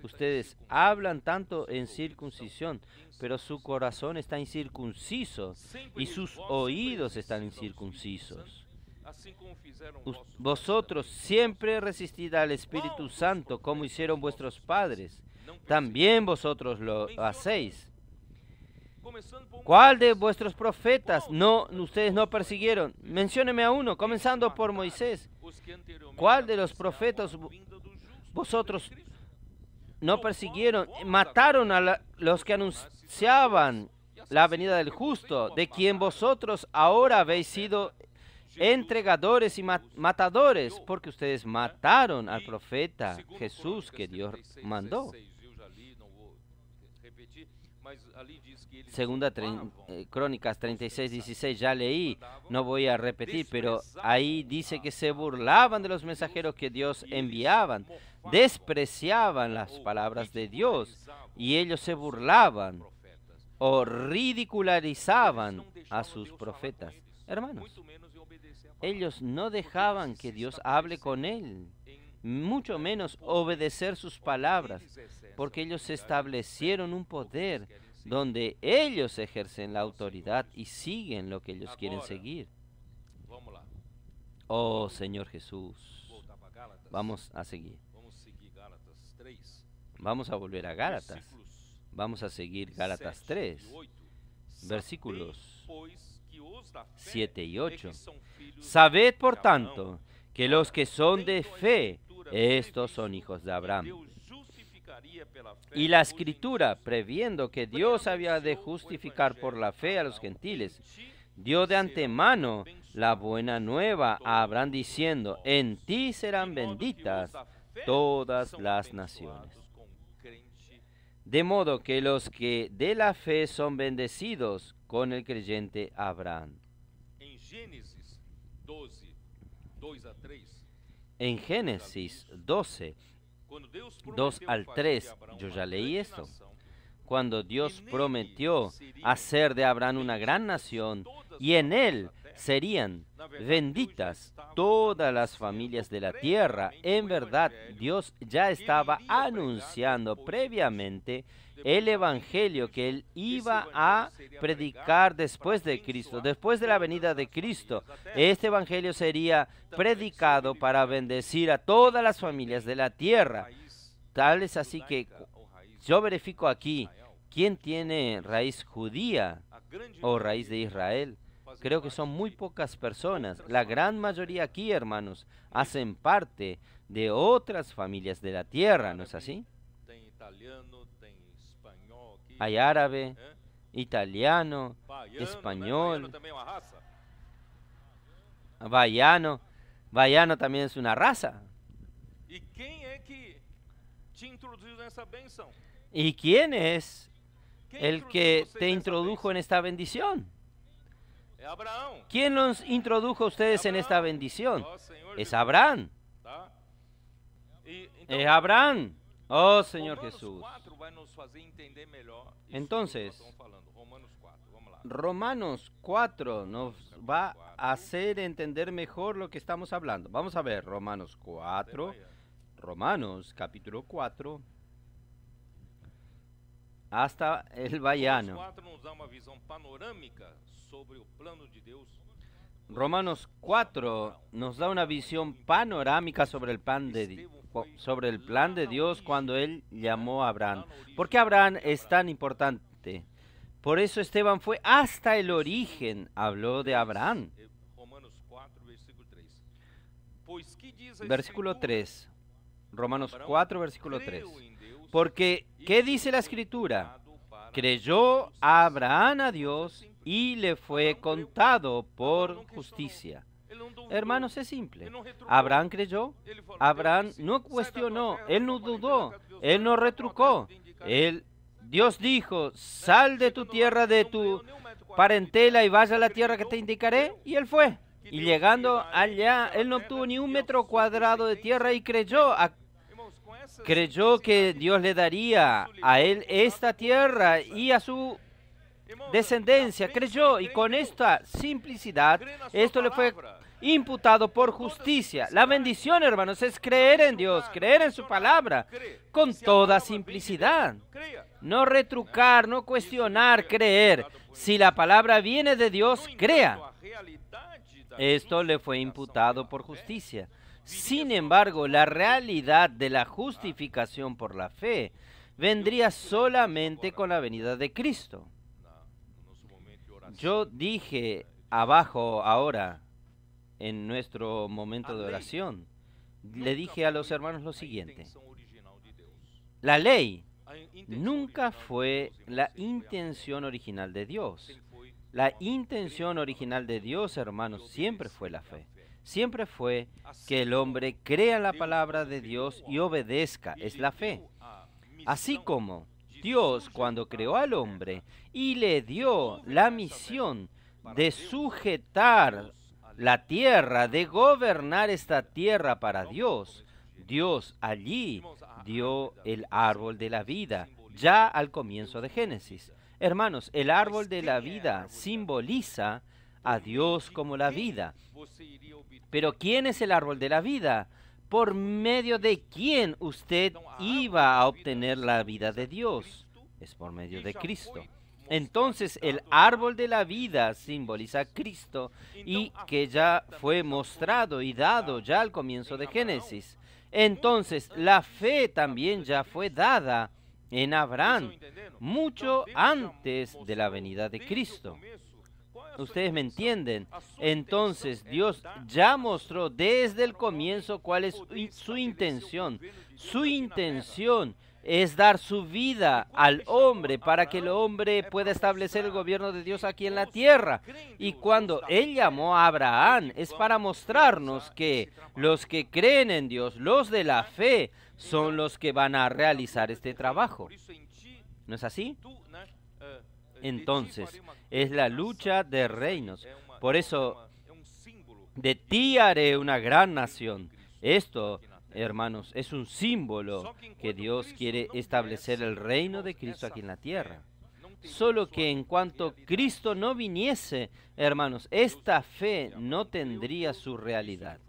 Ustedes hablan tanto en circuncisión, pero su corazón está incircunciso y sus oídos están incircuncisos. Vosotros siempre resistid al Espíritu Santo, como hicieron vuestros padres. También vosotros lo hacéis. ¿Cuál de vuestros profetas ustedes no persiguieron? Mencióneme a uno, comenzando por Moisés. ¿Cuál de los profetas vosotros no persiguieron? Mataron a los que anunciaban la venida del justo, de quien vosotros ahora habéis sido entregadores y matadores, porque ustedes mataron al profeta Jesús que Dios mandó. Segunda Crónicas 36:16, ya leí, no voy a repetir, pero ahí dice que se burlaban de los mensajeros que Dios enviaban, despreciaban las palabras de Dios y ellos se burlaban o ridicularizaban a sus profetas. Hermanos, ellos no dejaban que Dios hable con él, mucho menos obedecer sus palabras, porque ellos establecieron un poder donde ellos ejercen la autoridad y siguen lo que ellos quieren seguir. Oh Señor Jesús, vamos a seguir. Vamos a volver a Gálatas. Vamos a seguir Gálatas 3, versículos 7 y 8. Sabed, por tanto, que los que son de fe, estos son hijos de Abraham. Y la Escritura, previendo que Dios había de justificar por la fe a los gentiles, dio de antemano la buena nueva a Abraham diciendo, en ti serán benditas todas las naciones. De modo que los que de la fe son bendecidos con el creyente Abraham. En Génesis 12, 2 al 3, yo ya leí esto. Cuando Dios prometió hacer de Abraham una gran nación, y en él serían benditas todas las familias de la tierra, en verdad Dios ya estaba anunciando previamente el evangelio que él iba a predicar después de Cristo, después de la venida de Cristo. Este evangelio sería predicado para bendecir a todas las familias de la tierra. Tal es así que yo verifico aquí quién tiene raíz judía o raíz de Israel. Creo que son muy pocas personas. La gran mayoría aquí, hermanos, hacen parte de otras familias de la tierra, ¿no es así? Hay árabe, italiano, español, baiano. Baiano también es una raza. ¿Y quién es el que te introdujo en esta bendición? ¿Quién los introdujo a ustedes en esta bendición? Es Abraham. Es Abraham. Oh, Señor Jesús. Entonces, Romanos 4 nos va a hacer entender mejor lo que estamos hablando. Vamos a ver Romanos 4, Romanos capítulo 4, hasta el baiano. Romanos 4 nos da una visión panorámica sobre el plan de Dios cuando Él llamó a Abraham. ¿Por qué Abraham es tan importante? Por eso Esteban fue hasta el origen, habló de Abraham. Versículo 3. Romanos 4, versículo 3. Porque, ¿qué dice la Escritura? Creyó Abraham a Dios y le fue contado por justicia. Hermanos, es simple. Abraham creyó, Abraham no cuestionó, él no dudó, él no retrucó. Dios dijo, sal de tu tierra, de tu parentela y vaya a la tierra que te indicaré, y él fue. Y llegando allá, él no obtuvo ni un metro cuadrado de tierra y creyó que Dios le daría a él esta tierra y a su descendencia. Creyó, y con esta simplicidad, esto le fue imputado por justicia. La bendición, hermanos, es creer en Dios, creer en su palabra, con toda simplicidad. No retrucar, no cuestionar, creer. Si la palabra viene de Dios, crea. Esto le fue imputado por justicia. Sin embargo, la realidad de la justificación por la fe vendría solamente con la venida de Cristo. Yo dije abajo ahora, en nuestro momento de oración, le dije a los hermanos lo siguiente: la ley nunca fue la intención original de Dios. La intención original de Dios, hermanos, siempre fue la fe. Siempre fue que el hombre crea la palabra de Dios y obedezca. Es la fe. Así como Dios, cuando creó al hombre y le dio la misión de sujetar la tierra, de gobernar esta tierra para Dios, Dios allí dio el árbol de la vida, ya al comienzo de Génesis. Hermanos, el árbol de la vida simboliza a Dios como la vida. Pero ¿quién es el árbol de la vida? ¿Por medio de quién usted iba a obtener la vida de Dios? Es por medio de Cristo. Entonces el árbol de la vida simboliza a Cristo y que ya fue mostrado y dado ya al comienzo de Génesis. Entonces la fe también ya fue dada en Abraham, mucho antes de la venida de Cristo. Ustedes me entienden. Entonces Dios ya mostró desde el comienzo cuál es su intención. Su intención es dar su vida al hombre para que el hombre pueda establecer el gobierno de Dios aquí en la tierra. Y cuando Él llamó a Abraham es para mostrarnos que los que creen en Dios, los de la fe, son los que van a realizar este trabajo. ¿No es así? Entonces, es la lucha de reinos. Por eso, de ti haré una gran nación. Esto, hermanos, es un símbolo que Dios quiere establecer el reino de Cristo aquí en la tierra. Solo que en cuanto Cristo no viniese, hermanos, esta fe no tendría su realidad.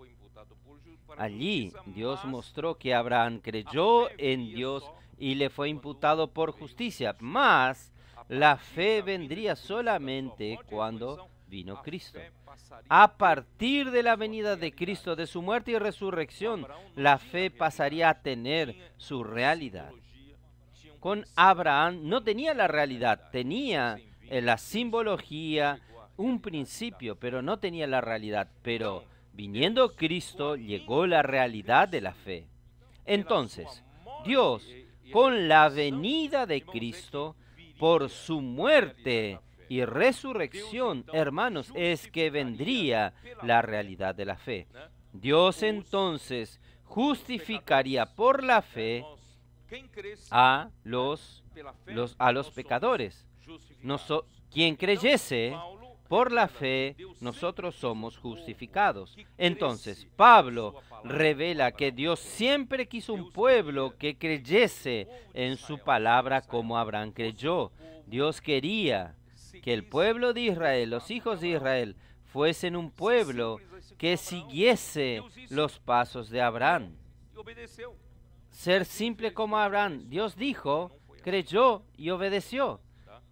Allí Dios mostró que Abraham creyó en Dios y le fue imputado por justicia, mas la fe vendría solamente cuando vino Cristo. A partir de la venida de Cristo, de su muerte y resurrección, la fe pasaría a tener su realidad. Con Abraham no tenía la realidad, tenía la simbología, un principio, pero no tenía la realidad. Pero viniendo Cristo, llegó la realidad de la fe. Entonces, Dios, con la venida de Cristo, por su muerte y resurrección, hermanos, es que vendría la realidad de la fe. Dios entonces justificaría por la fe a los pecadores. Quien creyese por la fe, nosotros somos justificados. Entonces, Pablo revela que Dios siempre quiso un pueblo que creyese en su palabra como Abraham creyó. Dios quería que el pueblo de Israel, los hijos de Israel, fuesen un pueblo que siguiese los pasos de Abraham. Ser simple como Abraham. Dios dijo, creyó y obedeció.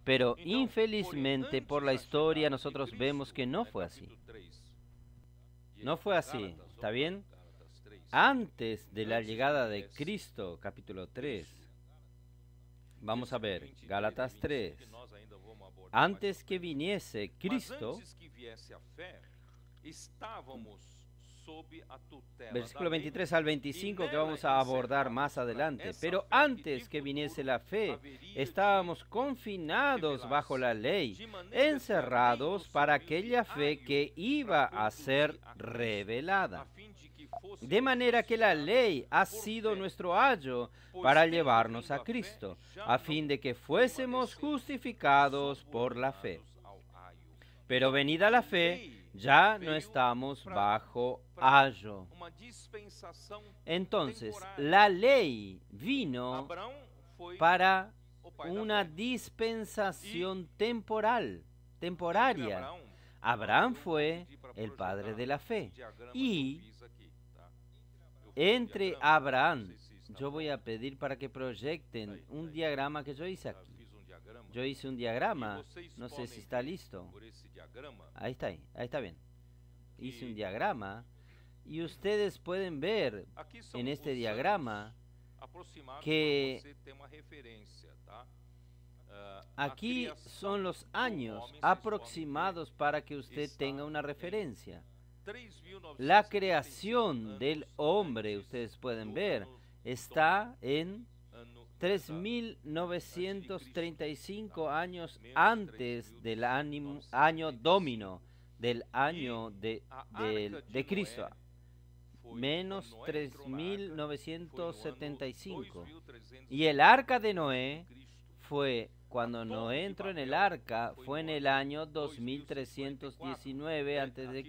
Pero infelizmente por la historia nosotros vemos que no fue así. No fue así, ¿está bien? Antes de la llegada de Cristo, capítulo 3, vamos a ver, Gálatas 3. Antes que viniese Cristo, versículo 23 al 25 que vamos a abordar más adelante. Pero antes que viniese la fe, estábamos confinados bajo la ley, encerrados para aquella fe que iba a ser revelada. De manera que la ley ha sido nuestro ayo para llevarnos a Cristo, a fin de que fuésemos justificados por la fe. Pero venida la fe, ya no estamos bajo ayo. Entonces, la ley vino para una dispensación temporaria. Abraham fue el padre de la fe. Y entre Abraham, yo voy a pedir para que proyecten un diagrama que yo hice aquí. Yo hice un diagrama, no sé si está listo. Ahí está bien. Hice un diagrama y ustedes pueden ver en este diagrama que aquí son los años aproximados para que usted tenga una referencia. La creación del hombre, ustedes pueden ver, está en 3.935 años antes del año domino, del año de Cristo, menos 3.975. Y el arca de Noé fue cuando Noé entró en el arca, fue en el año 2319 a.C.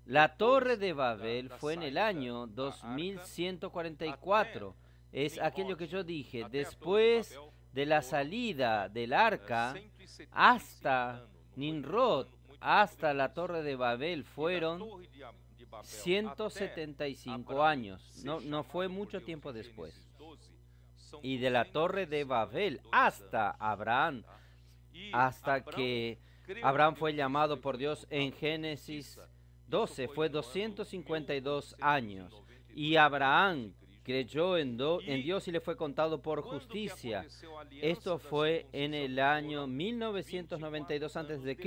La Torre de Babel fue en el año 2144. Es aquello que yo dije, después de la salida del arca hasta Nimrod, hasta la Torre de Babel, fueron 175 años. No fue mucho tiempo después. Y de la Torre de Babel hasta Abraham, hasta que Abraham fue llamado por Dios en Génesis 12, fue 252 años. Y Abraham creyó en Dios y le fue contado por justicia. Esto fue en el año 1992 a.C.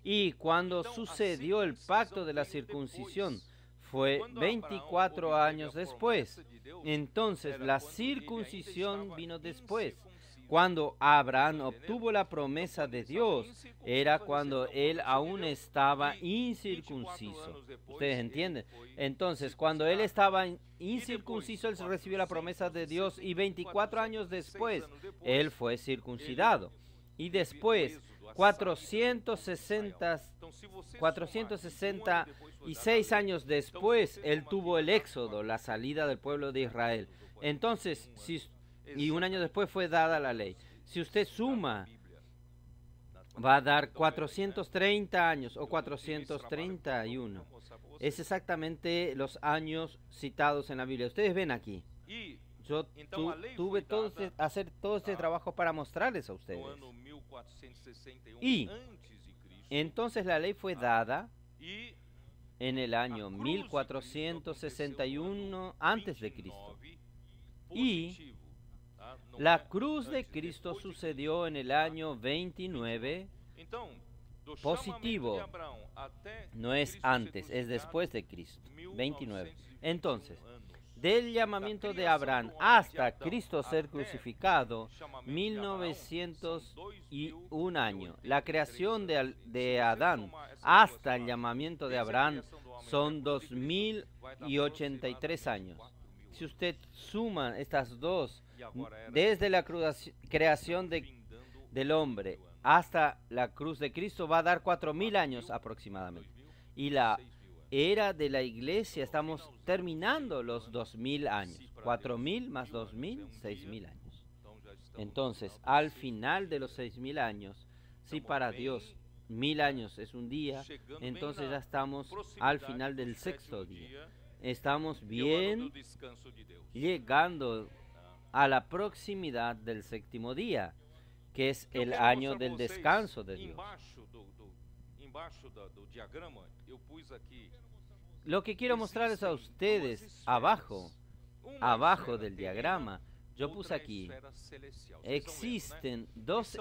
Y cuando sucedió el pacto de la circuncisión, fue 24 años después. Entonces la circuncisión vino después. Cuando Abraham obtuvo la promesa de Dios, era cuando él aún estaba incircunciso. ¿Ustedes entienden? Entonces, cuando él estaba incircunciso, él recibió la promesa de Dios y 24 años después, él fue circuncidado. Y después, 466 años después, él tuvo el éxodo, la salida del pueblo de Israel. Entonces, y un año después fue dada la ley. Si usted suma, va a dar 430 años o 431. Es exactamente los años citados en la Biblia. Ustedes ven aquí. Yo tuve hacer todo este trabajo para mostrarles a ustedes. Y entonces la ley fue dada en el año 1461 a.C. Y la cruz de Cristo sucedió en el año 29 positivo. No es antes, es después de Cristo. 29. Entonces, del llamamiento de Abraham hasta Cristo ser crucificado, 1901 años. La creación de Adán hasta el llamamiento de Abraham son 2083 años. Si usted suma estas dos, desde la creación del hombre hasta la cruz de Cristo, va a dar 4000 años aproximadamente. Y la era de la iglesia, estamos terminando los 2000 años. 4000 más 2000, 6000 años. Entonces, al final de los 6000 años, si para Dios 1000 años es un día, entonces ya estamos al final del sexto día. Estamos bien llegando a la proximidad del séptimo día, que es el año del descanso de Dios. Lo que quiero mostrarles a ustedes abajo del diagrama, yo puse aquí, existen dos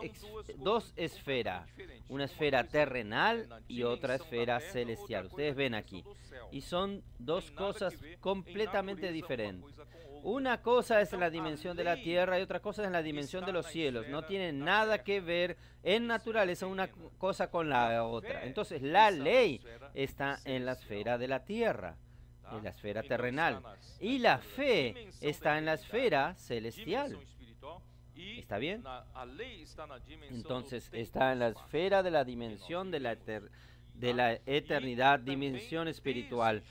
esferas, una esfera terrenal y otra esfera celestial. Ustedes ven aquí, y son dos cosas completamente diferentes. Una cosa es la dimensión de la tierra y otra cosa es la dimensión de los cielos. No tienen nada que ver en naturaleza una cosa con la otra. Entonces la ley está en la esfera de la tierra, en la esfera terrenal. Y la fe está en la esfera celestial. ¿Está bien? Entonces está en la esfera de la dimensión de la eternidad, dimensión espiritual.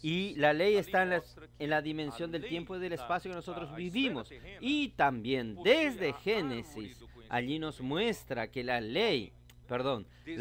Y la ley está en la dimensión del tiempo y del espacio que nosotros vivimos. Y también desde Génesis, allí nos muestra que la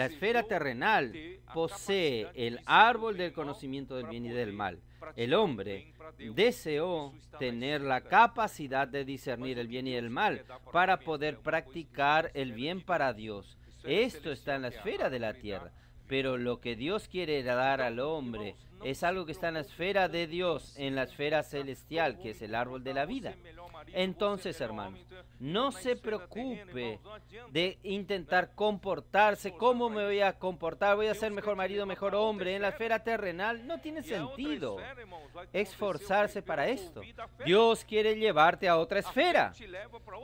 esfera terrenal posee el árbol del conocimiento del bien y del mal. El hombre deseó tener la capacidad de discernir el bien y el mal para poder practicar el bien para Dios. Esto está en la esfera de la tierra. Pero lo que Dios quiere dar al hombre es algo que está en la esfera de Dios, en la esfera celestial, que es el árbol de la vida. Entonces, hermanos, no se preocupe de intentar comportarse. ¿Cómo me voy a comportar? ¿Voy a ser mejor marido, mejor hombre? En la esfera terrenal no tiene sentido esforzarse para esto. Dios quiere llevarte a otra esfera.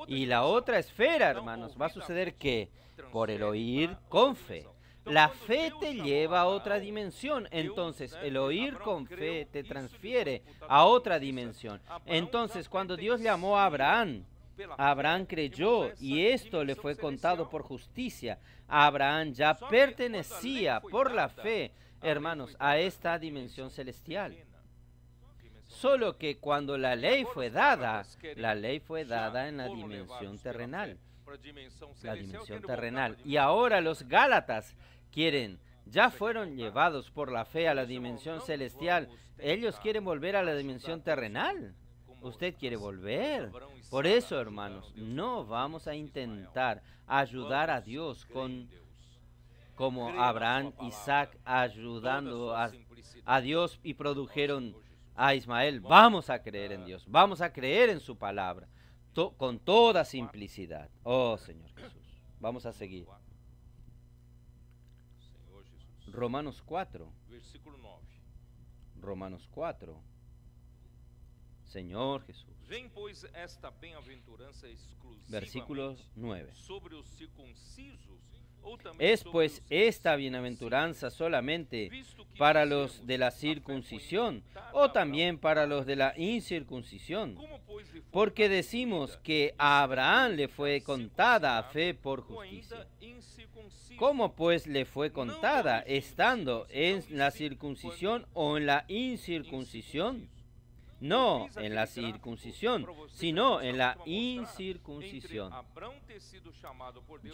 Y la otra esfera, hermanos, va a suceder que por el oír con fe. La fe te lleva a otra dimensión, entonces el oír con fe te transfiere a otra dimensión. Entonces, cuando Dios llamó a Abraham, Abraham creyó y esto le fue contado por justicia. Abraham ya pertenecía por la fe, hermanos, a esta dimensión celestial. Solo que cuando la ley fue dada en la dimensión terrenal. La dimensión terrenal. Y ahora los Gálatas ya fueron llevados por la fe a la dimensión celestial. Ellos quieren volver a la dimensión terrenal. Usted quiere volver. Por eso, hermanos, no vamos a intentar ayudar a Dios como Abraham, Isaac ayudando a Dios y produjeron a Ismael. Vamos a creer en Dios, vamos a creer en su palabra, con toda simplicidad. Oh, Señor Jesús. Vamos a seguir. Romanos 4. Romanos 4. Señor Jesús. Versículo 9. ¿Es pues esta bienaventuranza solamente para los de la circuncisión o también para los de la incircuncisión? Porque decimos que a Abraham le fue contada a fe por justicia. ¿Cómo pues le fue contada, estando en la circuncisión o en la incircuncisión? No en la circuncisión, sino en la incircuncisión.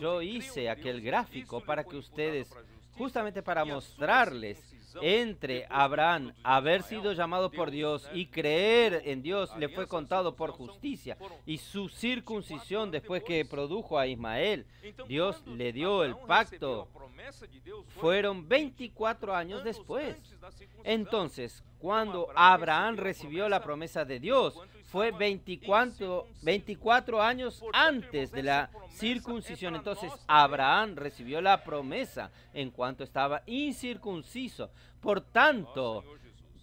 Yo hice aquel gráfico para que ustedes, justamente para mostrarles, entre Abraham haber sido llamado por Dios y creer en Dios le fue contado por justicia, y su circuncisión después que produjo a Ismael, Dios le dio el pacto, fueron 24 años después. Entonces, cuando Abraham recibió la promesa de Dios, fue 24 años antes de la circuncisión. Entonces, Abraham recibió la promesa en cuanto estaba incircunciso. Por tanto,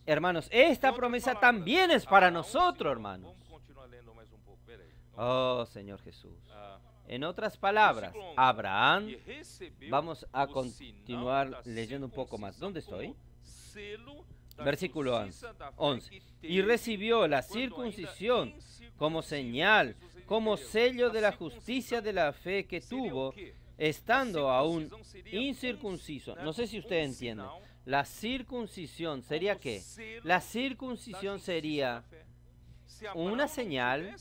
hermanos, esta promesa también es para nosotros, hermanos. Oh, Señor Jesús. En otras palabras, Abraham, vamos a continuar leyendo un poco más. ¿Dónde estoy? Versículo 11. Y recibió la circuncisión como señal, como sello de la justicia de la fe que tuvo, estando aún incircunciso. No sé si usted entiende. La circuncisión sería ¿qué? La circuncisión sería una señal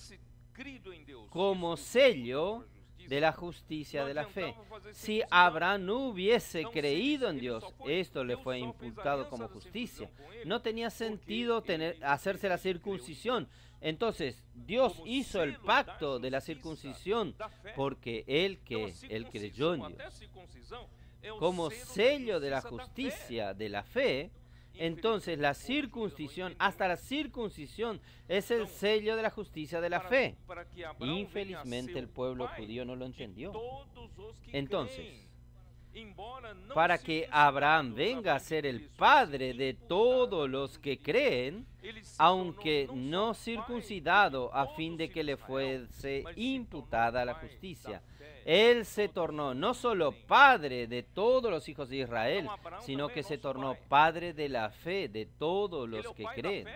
como sello de la justicia de la fe. Si Abraham no hubiese creído en Dios, esto le fue imputado como justicia. No tenía sentido hacerse la circuncisión. Entonces, Dios hizo el pacto de la circuncisión porque Él creyó en Dios. Como sello de la justicia de la fe, entonces la circuncisión, hasta la circuncisión, es el sello de la justicia de la fe. Infelizmente el pueblo judío no lo entendió. Entonces, para que Abraham venga a ser el padre de todos los que creen, aunque no circuncidado, a fin de que le fuese imputada la justicia. Él se tornó no solo padre de todos los hijos de Israel, sino que se tornó padre de la fe de todos los que creen.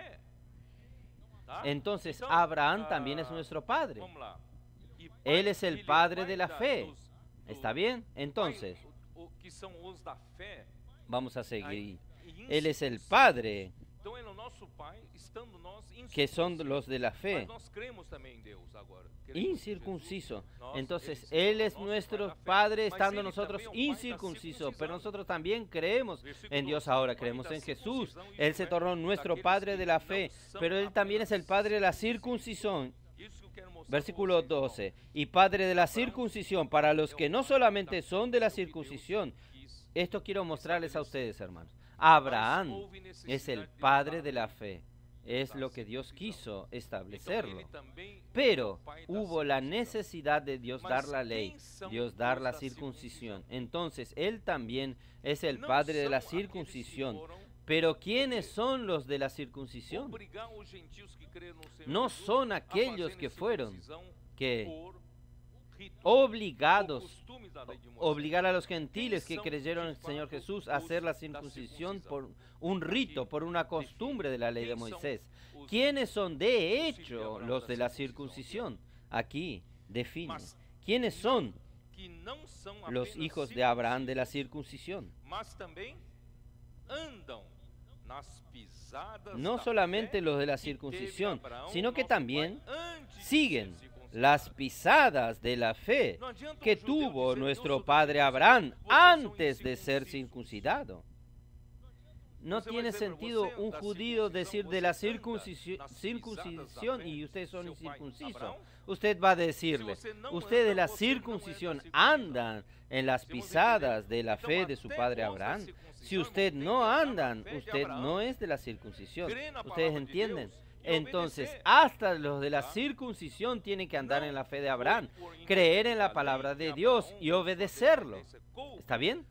Entonces, Abraham también es nuestro padre. Él es el padre de la fe. ¿Está bien? Entonces, vamos a seguir. Él es el padre, que son los de la fe, incircunciso. Entonces, Él es nuestro Padre, estando nosotros incircuncisos, pero nosotros también creemos en Dios ahora, creemos en Jesús. Él se tornó nuestro Padre de la fe, pero Él también es el Padre de la circuncisión. Versículo 12, y Padre de la circuncisión para los que no solamente son de la circuncisión. Esto quiero mostrarles a ustedes, hermanos. Abraham es el padre de la fe. Es lo que Dios quiso establecerlo. Pero hubo la necesidad de Dios dar la ley, Dios dar la circuncisión. Entonces, Él también es el padre de la circuncisión. Pero ¿quiénes son los de la circuncisión? No son aquellos que fueron obligar a los gentiles que creyeron en el Señor Jesús a hacer la circuncisión por un rito, por una costumbre de la ley de Moisés. ¿Quiénes son de hecho los de la circuncisión? aquí define quiénes son los hijos de Abraham de la circuncisión. No solamente los de la circuncisión, sino que también siguen las pisadas de la fe que tuvo nuestro padre Abraham antes de ser circuncidado. No tiene sentido un judío decir de la circuncisión y ustedes son incircuncisos. Usted va a decirle, ustedes de la circuncisión andan en las pisadas de la fe de su padre Abraham. Si usted no andan, usted no es de la circuncisión. ¿Ustedes entienden? Entonces, hasta los de la circuncisión tienen que andar en la fe de Abraham, creer en la palabra de Dios y obedecerlo. ¿Está bien?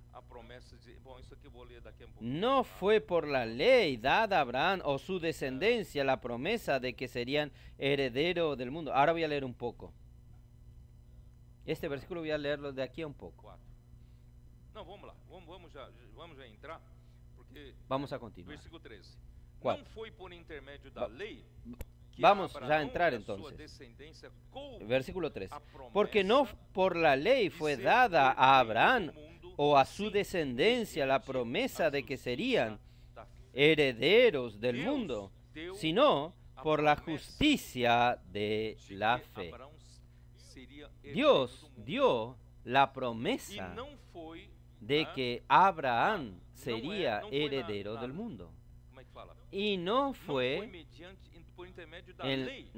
No fue por la ley dada a Abraham o su descendencia la promesa de que serían herederos del mundo. Ahora voy a leer un poco. Este versículo voy a leerlo de aquí a un poco. Vamos a continuar. Versículo 13. ¿Cuál? Não foi por intermédio da lei que Vamos a ya a Abraão entrar e a sua entonces. descendência coube Versículo 3. a promessa Porque no por la ley fue de ser dada a Abraham herdeiro do mundo, o a su sim, descendencia la mediante promesa a de que justiça serían da fé. herederos del Deus mundo, deu sino a por la promessa justicia de de la que fe. Abraão seria herdeiro Dios do mundo. dio la E promesa não foi, de tá? que Abraham não sería foi heredero na- del mundo. como é que fala? Y no Não foi fue, mediante, por intermédio da lei.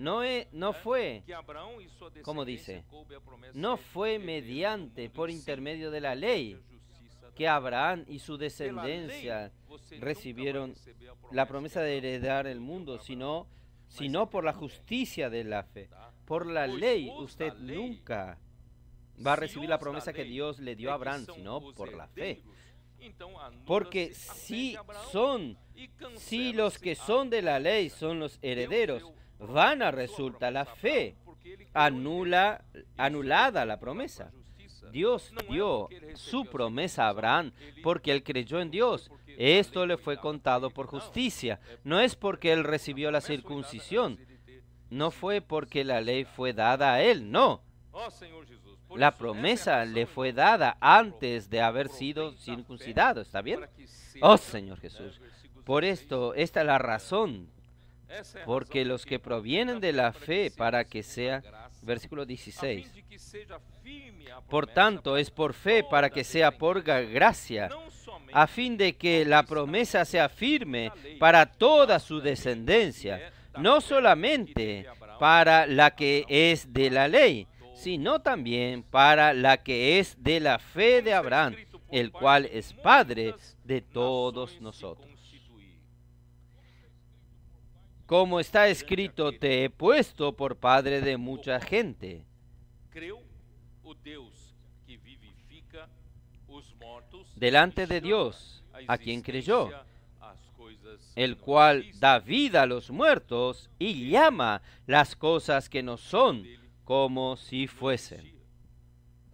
no fue, Que Abraão e sua como descendência dice, coube a promessa no de fue herdeiro do mediante, mundo, por e sim intermedio de la ley, mediante a justiça da que fé. Abraham y su Pela lei, descendencia você nunca recibieron vai receber a la promesa de que Abraão heredar el deu mundo, a Abraão, sino por la justicia de la fe. tá? Por la Pues ley os usted da lei, nunca va a se recibir os la da promesa que lei Dios le dio é a que Abraham, são sino os por la fe. herdeiros, então anula-se Porque a fé si de Abraão son, e si los cancela-se que a son de la ley promessa. son los Deus herederos, deu van a sua resultar la promessa a fe Abraão, porque ele criou ele. anulada Isso la é promesa. a justiça. Dios Não é dio porque ele recebeu su a promesa a circuncisão, Abraham ele porque él creyó en não Dios. foi porque a Esto lei le foi fue dada contado pra por ele, não. justicia. É No es porque él a recibió la promessa foi dada circuncisión. antes de ter No fue sido porque la ley circuncidado. fue dada a él, no. Ó Senhor Jesus, por La isso, essa é a promesa razão, le fue irmãos, dada que antes de haber aproveita sido a fé circuncidado, ¿está bien? para que Oh seja, Señor né, Jesús. versículo Por 16, esto, esta es la razón, essa é a porque razão los que porque provienen aproveita de la a fé fe para que segundo sea, a graça, versículo a fim 16. de que seja firme a Por promessa tanto, para es por fe para toda que sea por descendência, gracia, não somente a fin de que la promesa sea firme para toda su descendencia, no solamente para la que es de la ley, sino también para la que es de la fe de Abraham, el cual es Padre de todos nosotros. Como está escrito, te he puesto por Padre de mucha gente. creu o Deus que vivifica os mortos Delante e de chama Dios, a a quien creyó, existência as coisas el que não cual existem, da vida a los muertos y llama las cosas que no son dele como si não fuesen. existia.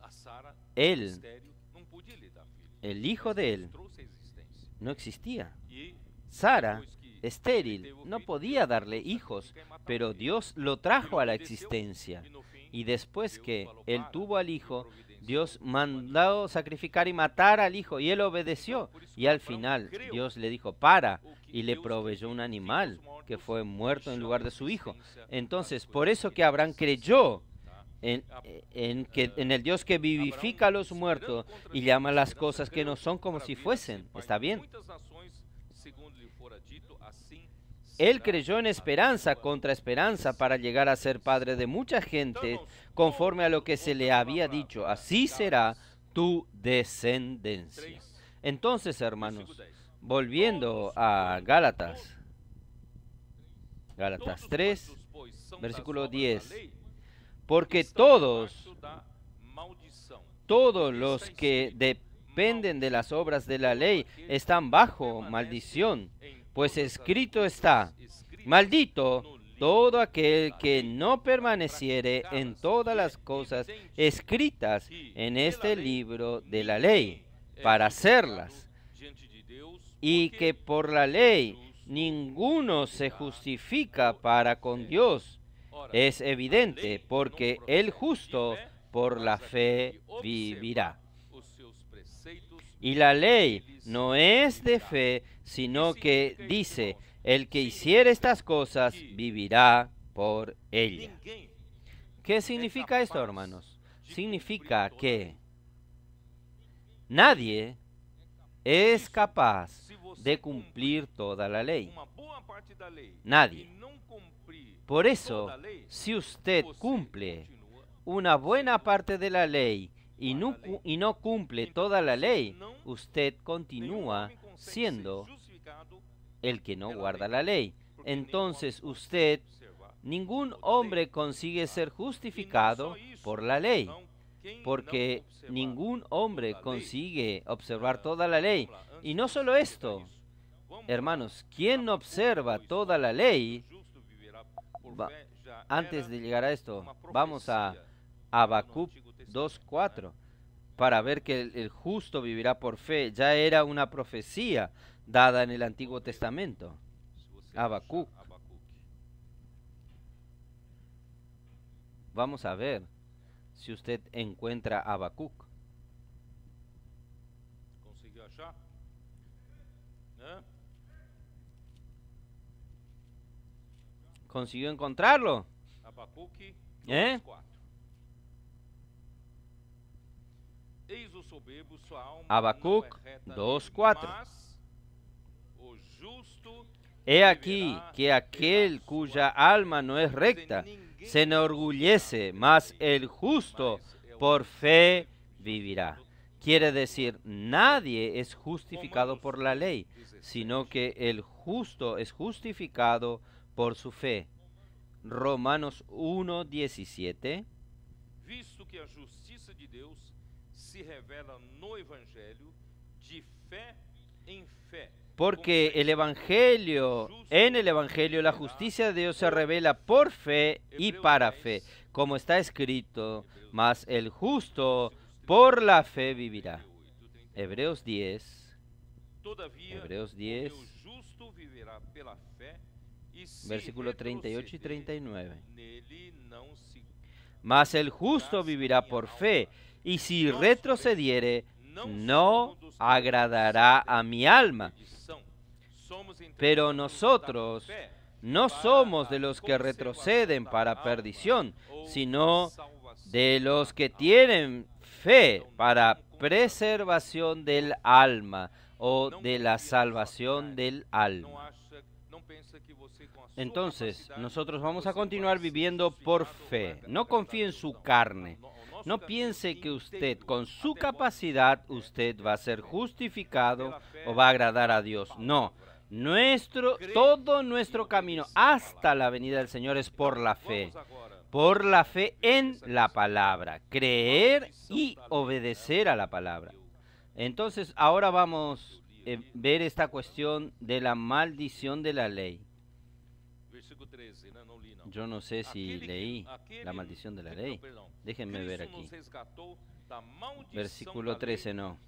A Sara, Él, estéril, não podia lhe dar filho, el hijo mas de Deus él, trouxe a existência. no existía. E Sara, depois que estéril, ele teve o no filho, podía Deus darle trouxe a hijos, sacrificar e matar o pero filho. Dios lo Ele trajo a la obedeceu, existencia. e no fim, Y después Deus que falou, él "Para", tuvo al e hijo, providenciou Dios o animal. mandó sacrificar y matar al hijo, y él obedeció. Y al final Dios le dijo, para, y le proveyó un animal que fue muerto en lugar de su hijo. Entonces, por eso que Abraham creyó en el Dios que vivifica a los muertos y llama las cosas que no son como si fuesen. ¿Está bien? Él creyó en esperanza contra esperanza para llegar a ser padre de mucha gente, conforme a lo que se le había dicho. Así será tu descendencia. Entonces, hermanos, volviendo a Gálatas 3, versículo 10. Porque todos los que dependen de las obras de la ley están bajo maldición, pues escrito está, maldito todo aquel que no permaneciere en todas las cosas escritas en este libro de la ley, para hacerlas, y que por la ley ninguno se justifica para con Dios, es evidente, porque el justo por la fe vivirá. Y la ley no es de fe, sino que dice, el que hiciere estas cosas vivirá por ella. ¿Qué significa esto, hermanos? Significa que nadie es capaz de cumplir toda la ley. Nadie. Por eso, si usted cumple una buena parte de la ley y no cumple toda la ley, usted continúa siendo el que no guarda la ley. Entonces ningún hombre consigue ser justificado por la ley, porque ningún hombre consigue observar toda la ley. Y no solo esto, hermanos, quien no observa toda la ley, antes de llegar a esto, vamos a Habacuc 2:4, para ver que el justo vivirá por fe. Ya era una profecía dada en el Antiguo Testamento. Habacuc. Vamos a ver si usted encuentra Habacuc. ¿Consiguió achar? ¿Consiguió encontrarlo? Habacuc 2:4. Habacuc 2:4. He aquí que aquel cuya alma no es recta se enorgullece, mas el justo por fe vivirá. Quiere decir, nadie es justificado por la ley, sino que el justo es justificado por su fe. Romanos 1:17. Visto que a justiça de Deus se revela no evangelho de fé em fé. Porque en el Evangelio la justicia de Dios se revela por fe y para fe, como está escrito, mas el justo por la fe vivirá. Hebreos 10, versículo 38 y 39. Mas el justo vivirá por fe, y si retrocediere, no agradará a mi alma. Pero nosotros no somos de los que retroceden para perdición, sino de los que tienen fe para preservación del alma o de la salvación del alma. Entonces, nosotros vamos a continuar viviendo por fe. No confíe en su carne. No piense que usted, con su capacidad, usted va a ser justificado o va a agradar a Dios. No. Todo nuestro camino hasta la venida del Señor es por la fe en la palabra, creer y obedecer a la palabra. Entonces, ahora vamos a ver esta cuestión de la maldición de la ley. Yo no sé si leí la maldición de la ley. Déjenme ver aquí. Versículo 13, no.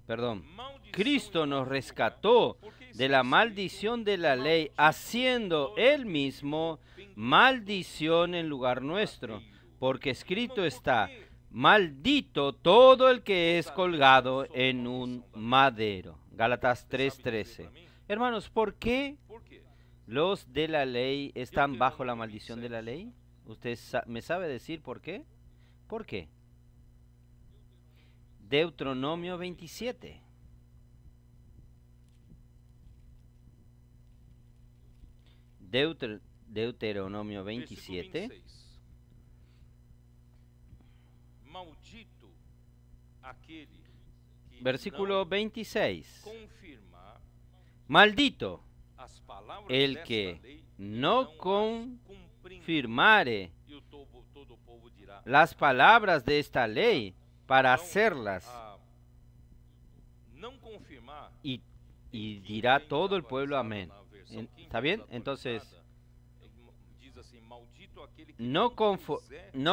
Perdón, Cristo nos rescató de la maldición de la ley, haciendo Él mismo maldición en lugar nuestro, porque escrito está, maldito todo el que es colgado en un madero. Gálatas 3:13. Hermanos, ¿por qué los de la ley están bajo la maldición de la ley? ¿Usted me sabe decir por qué? ¿Por qué? Deuteronomio 27. Deuteronomio 27. Versículo 26. Maldito el que no confirmare las palabras de esta ley para hacerlas, y dirá todo el pueblo amén. ¿Está bien? Entonces, no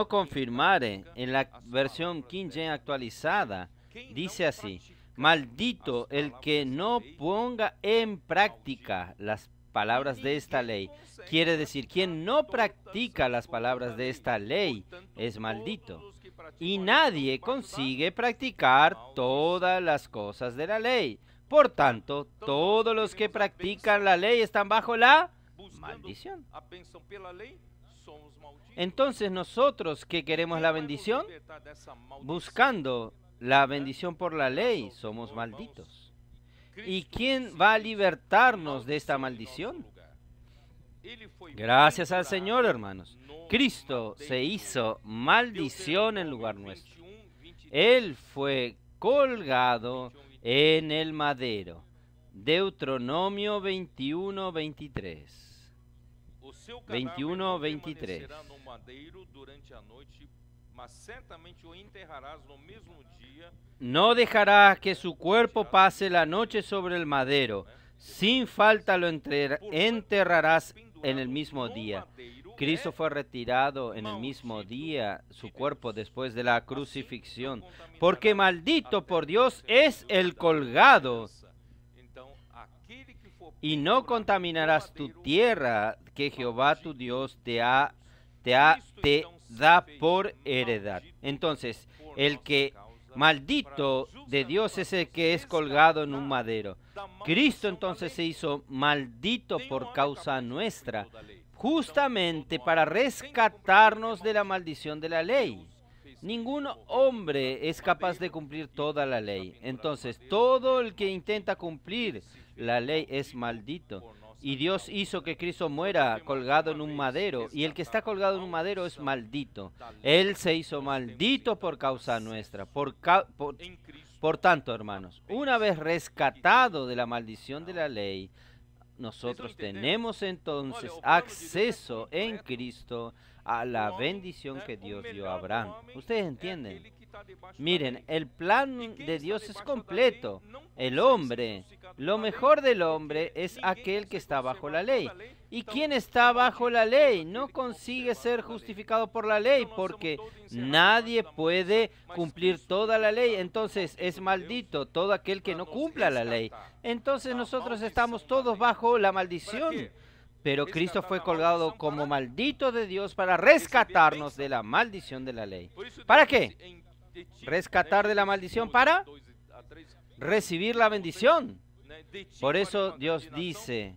confirmare, en la versión King James actualizada, dice así, maldito el que no ponga en práctica las palabras de esta ley. Quiere decir, quien no practica las palabras de esta ley es maldito. Y nadie consigue practicar todas las cosas de la ley. Por tanto, todos los que practican la ley están bajo la maldición. Entonces nosotros que queremos la bendición, buscando la bendición por la ley, somos malditos. ¿Y quién va a libertarnos de esta maldición? Gracias al Señor, hermanos. Cristo se hizo maldición en lugar nuestro. Él fue colgado en el madero. Deuteronomio 21:23. 21:23. No dejará que su cuerpo pase la noche sobre el madero. Sin falta lo enterrarás en el mismo día. Cristo fue retirado en el mismo día, su cuerpo después de la crucifixión, porque maldito por Dios es el colgado. Y no contaminarás tu tierra que Jehová tu Dios te da por heredad. Entonces, el que maldito de Dios es el que es colgado en un madero. Cristo entonces se hizo maldito por causa nuestra, justamente para rescatarnos de la maldición de la ley. Ningún hombre es capaz de cumplir toda la ley. Entonces, todo el que intenta cumplir la ley es maldito. Y Dios hizo que Cristo muera colgado en un madero. Y el que está colgado en un madero es maldito. Él se hizo maldito por causa nuestra. Por tanto, hermanos, una vez rescatado de la maldición de la ley, nosotros tenemos entonces acceso en Cristo a la bendición que Dios dio a Abraham. ¿Ustedes entienden? Miren, el plan de Dios es completo. El hombre, lo mejor del hombre es aquel que está bajo la ley. ¿Y quien está bajo la ley no consigue ser justificado por la ley? Porque nadie puede cumplir toda la ley. Entonces es maldito todo aquel que no cumpla la ley. Entonces nosotros estamos todos bajo la maldición. Pero Cristo fue colgado como maldito de Dios para rescatarnos de la maldición de la ley. ¿Para qué? Rescatar de la maldición para recibir la bendición. Por eso Dios dice,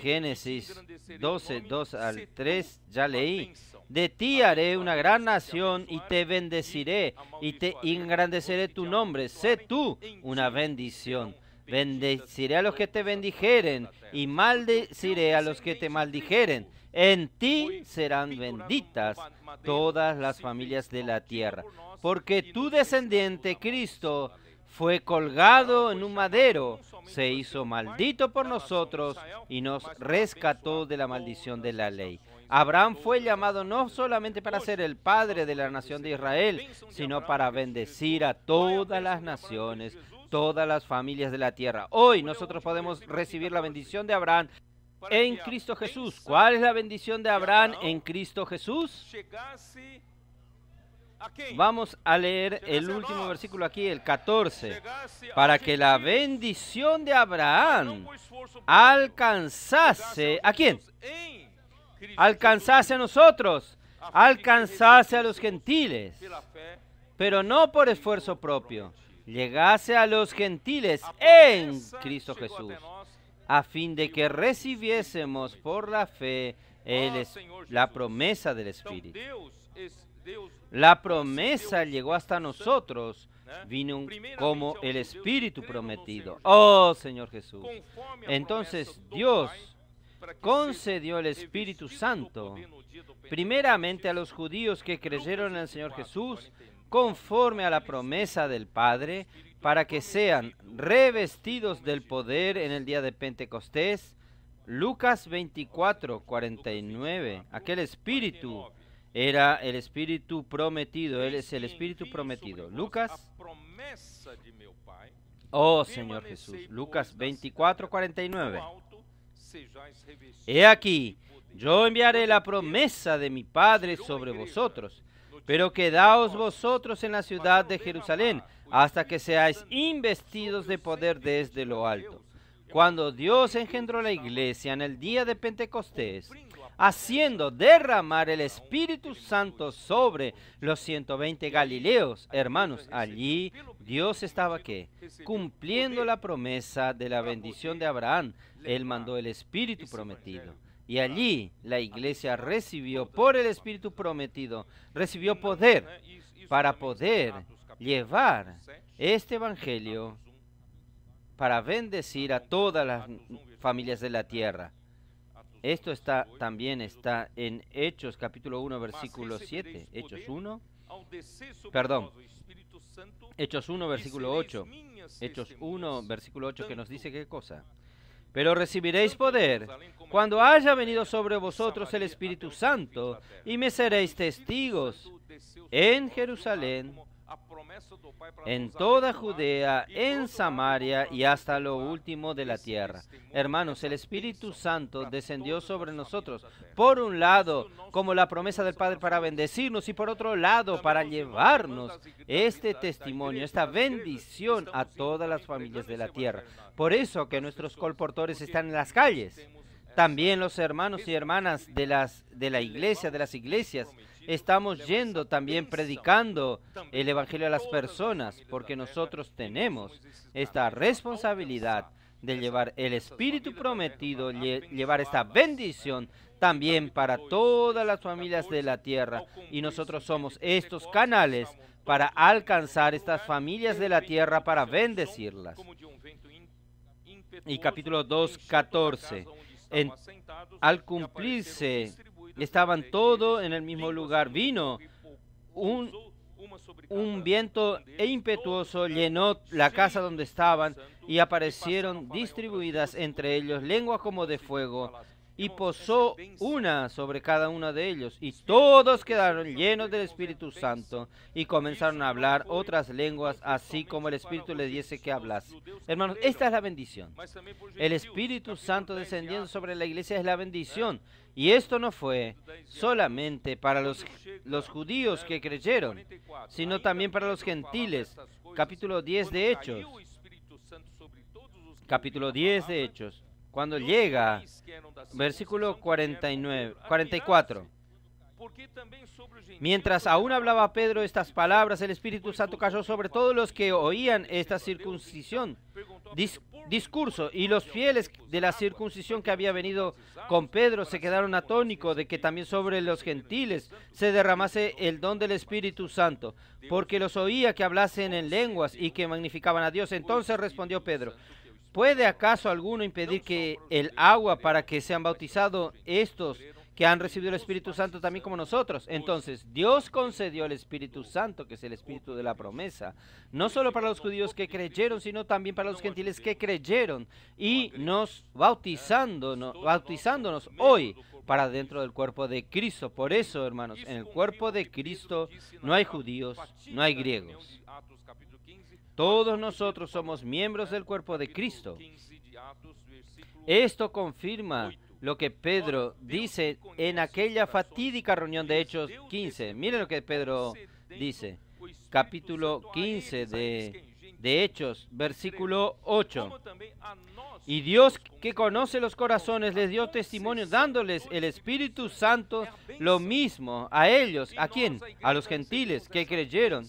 Génesis 12, 2 al 3, ya leí, de ti haré una gran nación y te bendeciré y te engrandeceré tu nombre, sé tú una bendición. Bendeciré a los que te bendijeren y maldeciré a los que te maldijeren. En ti serán benditas todas las familias de la tierra, porque tu descendiente Cristo fue colgado en un madero, se hizo maldito por nosotros y nos rescató de la maldición de la ley. Abraham fue llamado no solamente para ser el padre de la nación de Israel, sino para bendecir a todas las naciones, todas las familias de la tierra. Hoy nosotros podemos recibir la bendición de Abraham en Cristo Jesús. ¿Cuál es la bendición de Abraham en Cristo Jesús? Vamos a leer el último versículo aquí, el 14. Para que la bendición de Abraham alcanzase, ¿a quién? Alcanzase a nosotros, alcanzase a los gentiles, pero no por esfuerzo propio, llegase a los gentiles en Cristo Jesús, a fin de que recibiésemos por la fe la promesa del Espíritu. La promesa llegó hasta nosotros, vino como el Espíritu prometido. Oh, Señor Jesús. Entonces Dios concedió el Espíritu Santo, primeramente a los judíos que creyeron en el Señor Jesús, conforme a la promesa del Padre, para que sean revestidos del poder en el día de Pentecostés. Lucas 24:49. Aquel Espíritu era el Espíritu prometido, Él es el Espíritu prometido. Lucas, oh Señor Jesús, Lucas 24:49. He aquí, yo enviaré la promesa de mi Padre sobre vosotros, pero quedaos vosotros en la ciudad de Jerusalén, hasta que seáis investidos de poder desde lo alto. cuando Dios engendró la iglesia en el día de Pentecostés, haciendo derramar el Espíritu Santo sobre los 120 Galileos. Hermanos, allí Dios estaba, ¿qué? Cumpliendo la promesa de la bendición de Abraham. Él mandó el Espíritu prometido. Y allí la iglesia recibió por el Espíritu prometido, recibió poder para poder llevar este evangelio para bendecir a todas las familias de la tierra. Esto también está en Hechos capítulo 1 versículo 7. Hechos 1 versículo 8. Hechos 1 versículo 8, que nos dice qué cosa. Pero recibiréis poder cuando haya venido sobre vosotros el Espíritu Santo, y me seréis testigos en Jerusalén, en toda Judea, en Samaria y hasta lo último de la tierra. Hermanos, el Espíritu Santo descendió sobre nosotros, por un lado, como la promesa del Padre para bendecirnos, y por otro lado, para llevarnos este testimonio, esta bendición a todas las familias de la tierra. Por eso que nuestros colportores están en las calles. También los hermanos y hermanas de la iglesia, de las iglesias, estamos yendo también predicando el Evangelio a las personas, porque nosotros tenemos esta responsabilidad de llevar el Espíritu prometido, llevar esta bendición también para todas las familias de la tierra. Y nosotros somos estos canales para alcanzar estas familias de la tierra, para bendecirlas. Y capítulo 2, 14. Al cumplirse, estaban todos en el mismo lugar. Vino un viento impetuoso, llenó la casa donde estaban, y aparecieron distribuidas entre ellos lenguas como de fuego, y posó una sobre cada uno de ellos, y todos quedaron llenos del Espíritu Santo, y comenzaron a hablar otras lenguas, así como el Espíritu les diese que hablase. Hermanos, esta es la bendición. El Espíritu Santo descendiendo sobre la iglesia es la bendición. Y esto no fue solamente para los judíos que creyeron, sino también para los gentiles. Capítulo 10 de Hechos. Capítulo 10 de Hechos. Cuando llega, versículo 44. Mientras aún hablaba Pedro estas palabras, el Espíritu Santo cayó sobre todos los que oían esta circuncisión, discurso, y los fieles de la circuncisión que había venido con Pedro se quedaron atónicos de que también sobre los gentiles se derramase el don del Espíritu Santo, porque los oía que hablasen en lenguas y que magnificaban a Dios. Entonces respondió Pedro: ¿puede acaso alguno impedir que el agua para que sean bautizados estos que han recibido el Espíritu Santo también como nosotros? Entonces Dios concedió el Espíritu Santo, que es el Espíritu de la promesa, no solo para los judíos que creyeron, sino también para los gentiles que creyeron, y nos bautizándonos hoy para dentro del cuerpo de Cristo. Por eso, hermanos, en el cuerpo de Cristo no hay judíos, no hay griegos. Todos nosotros somos miembros del cuerpo de Cristo. Esto confirma lo que Pedro dice en aquella fatídica reunión de Hechos 15. Miren lo que Pedro dice. Capítulo 15 de Hechos, versículo 8. Y Dios, que conoce los corazones, les dio testimonio dándoles el Espíritu Santo, lo mismo a ellos. ¿A quién? A los gentiles que creyeron.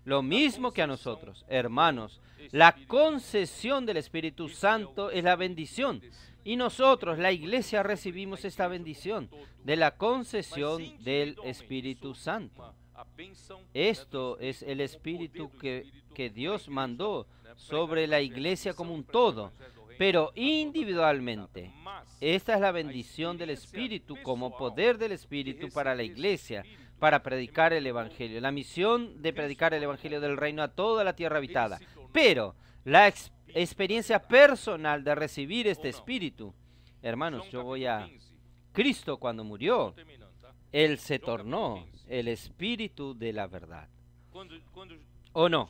Lo mismo que a nosotros, hermanos. La concesión del Espíritu Santo es la bendición. Y nosotros, la iglesia, recibimos esta bendición de la concesión del Espíritu Santo. Esto es el Espíritu que Dios mandó sobre la iglesia como un todo, pero individualmente. Esta es la bendición del Espíritu como poder del Espíritu para la iglesia, para predicar el Evangelio. La misión de predicar el Evangelio del reino a toda la tierra habitada. Pero la experiencia personal de recibir este Espíritu, hermanos, yo voy a Cristo cuando murió, Él se tornó el Espíritu de la verdad. ¿O no?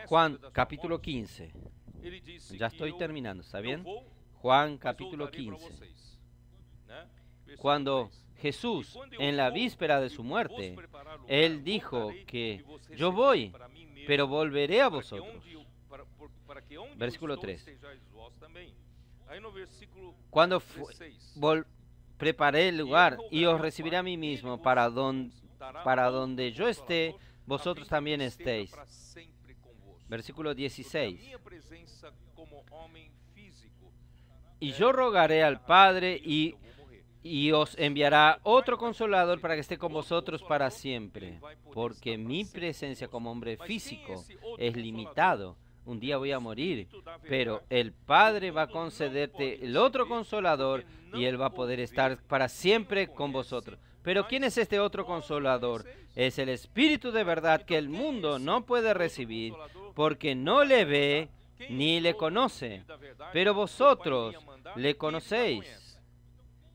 Juan capítulo 15. Ya estoy terminando, ¿está bien? Juan capítulo 15. Cuando Jesús, en la víspera de su muerte, Él dijo que yo voy, pero volveré a vosotros. Versículo 3. Aí no versículo Cuando 16. preparé el lugar y os recibiré a mí mismo para donde yo esté, vosotros también estéis. Versículo 16. Y yo rogaré al Padre y os enviará otro consolador para que esté con vosotros para siempre, porque mi presencia como hombre físico es limitado. Un día voy a morir, pero el Padre va a concederte el otro consolador y Él va a poder estar para siempre con vosotros. Pero ¿quién es este otro consolador? Es el Espíritu de verdad que el mundo no puede recibir porque no le ve ni le conoce, pero vosotros le conocéis.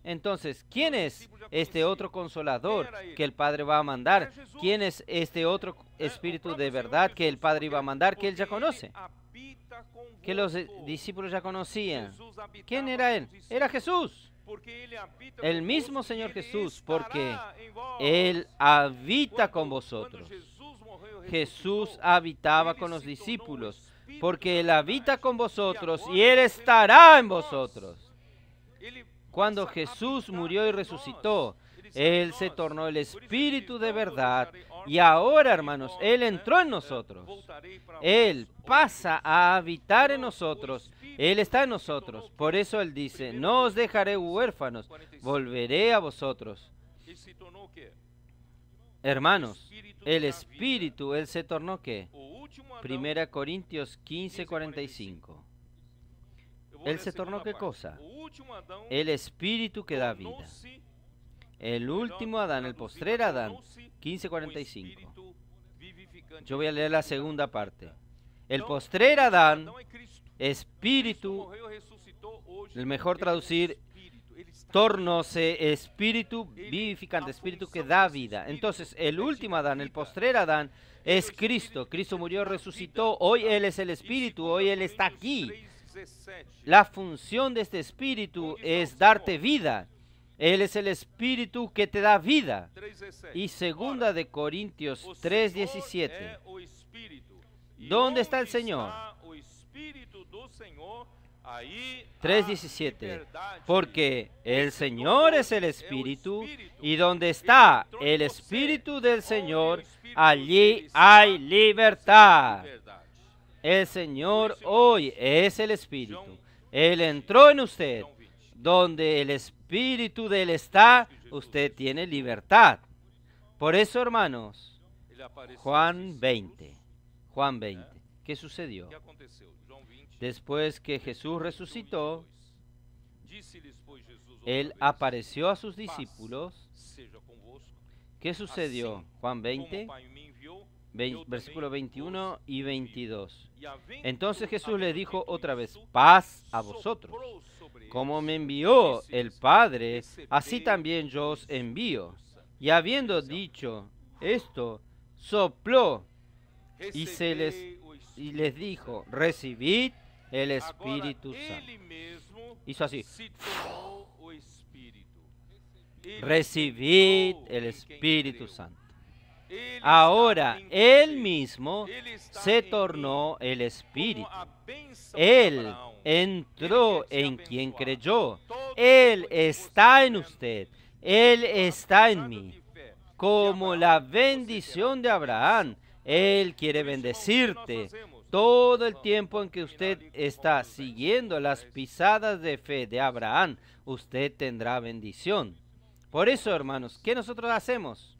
Entonces, ¿quién es este otro consolador que el Padre va a mandar? ¿Quién es este otro Espíritu de verdad que el Padre iba a mandar, que Él ya conoce? Que los discípulos ya conocían. ¿Quién era Él? Era Jesús. El mismo Señor Jesús, porque Él habita con vosotros. Jesús habitaba con los discípulos, porque Él habita con vosotros y Él estará en vosotros. Cuando Jesús murió y resucitó, Él se tornó el Espíritu de verdad y ahora, hermanos, Él entró en nosotros. Él pasa a habitar en nosotros. Él está en nosotros. Por eso Él dice, no os dejaré huérfanos, volveré a vosotros. Hermanos, el Espíritu, Él se tornó ¿qué? 1 Corintios 15:45. Él se tornó ¿qué cosa? El Espíritu que da vida. El último Adán, el postrer Adán, 15:45. Yo voy a leer la segunda parte. El postrer Adán, Espíritu, el mejor traducir, tornóse Espíritu vivificante, Espíritu que da vida. Entonces, el último Adán, el postrer Adán, es Cristo. Cristo murió, resucitó. Hoy Él es el Espíritu, hoy Él está aquí. La función de este Espíritu es darte vida. Él es el Espíritu que te da vida. Y 2 de Corintios 3:17. ¿Dónde está el Señor? 3:17. Porque el Señor es el Espíritu, y donde está el Espíritu del Señor, allí hay libertad. El Señor hoy es el Espíritu. Él entró en usted. Donde el Espíritu de Él está, usted tiene libertad. Por eso, hermanos, Juan 20. ¿Qué sucedió? Después que Jesús resucitó, Él apareció a sus discípulos. ¿Qué sucedió? Juan 20, versículo 21 y 22. Entonces Jesús le dijo otra vez, paz a vosotros. Como me envió el Padre, así también yo os envío. Y habiendo dicho esto, sopló y les dijo, recibid el Espíritu Santo. Hizo así. Recibid el Espíritu Santo. Ahora Él mismo se tornó el Espíritu. Él entró en quien creyó. Él está en usted. Él está en mí. Como la bendición de Abraham, Él quiere bendecirte. Todo el tiempo en que usted está siguiendo las pisadas de fe de Abraham, usted tendrá bendición. Por eso, hermanos, ¿qué nosotros hacemos?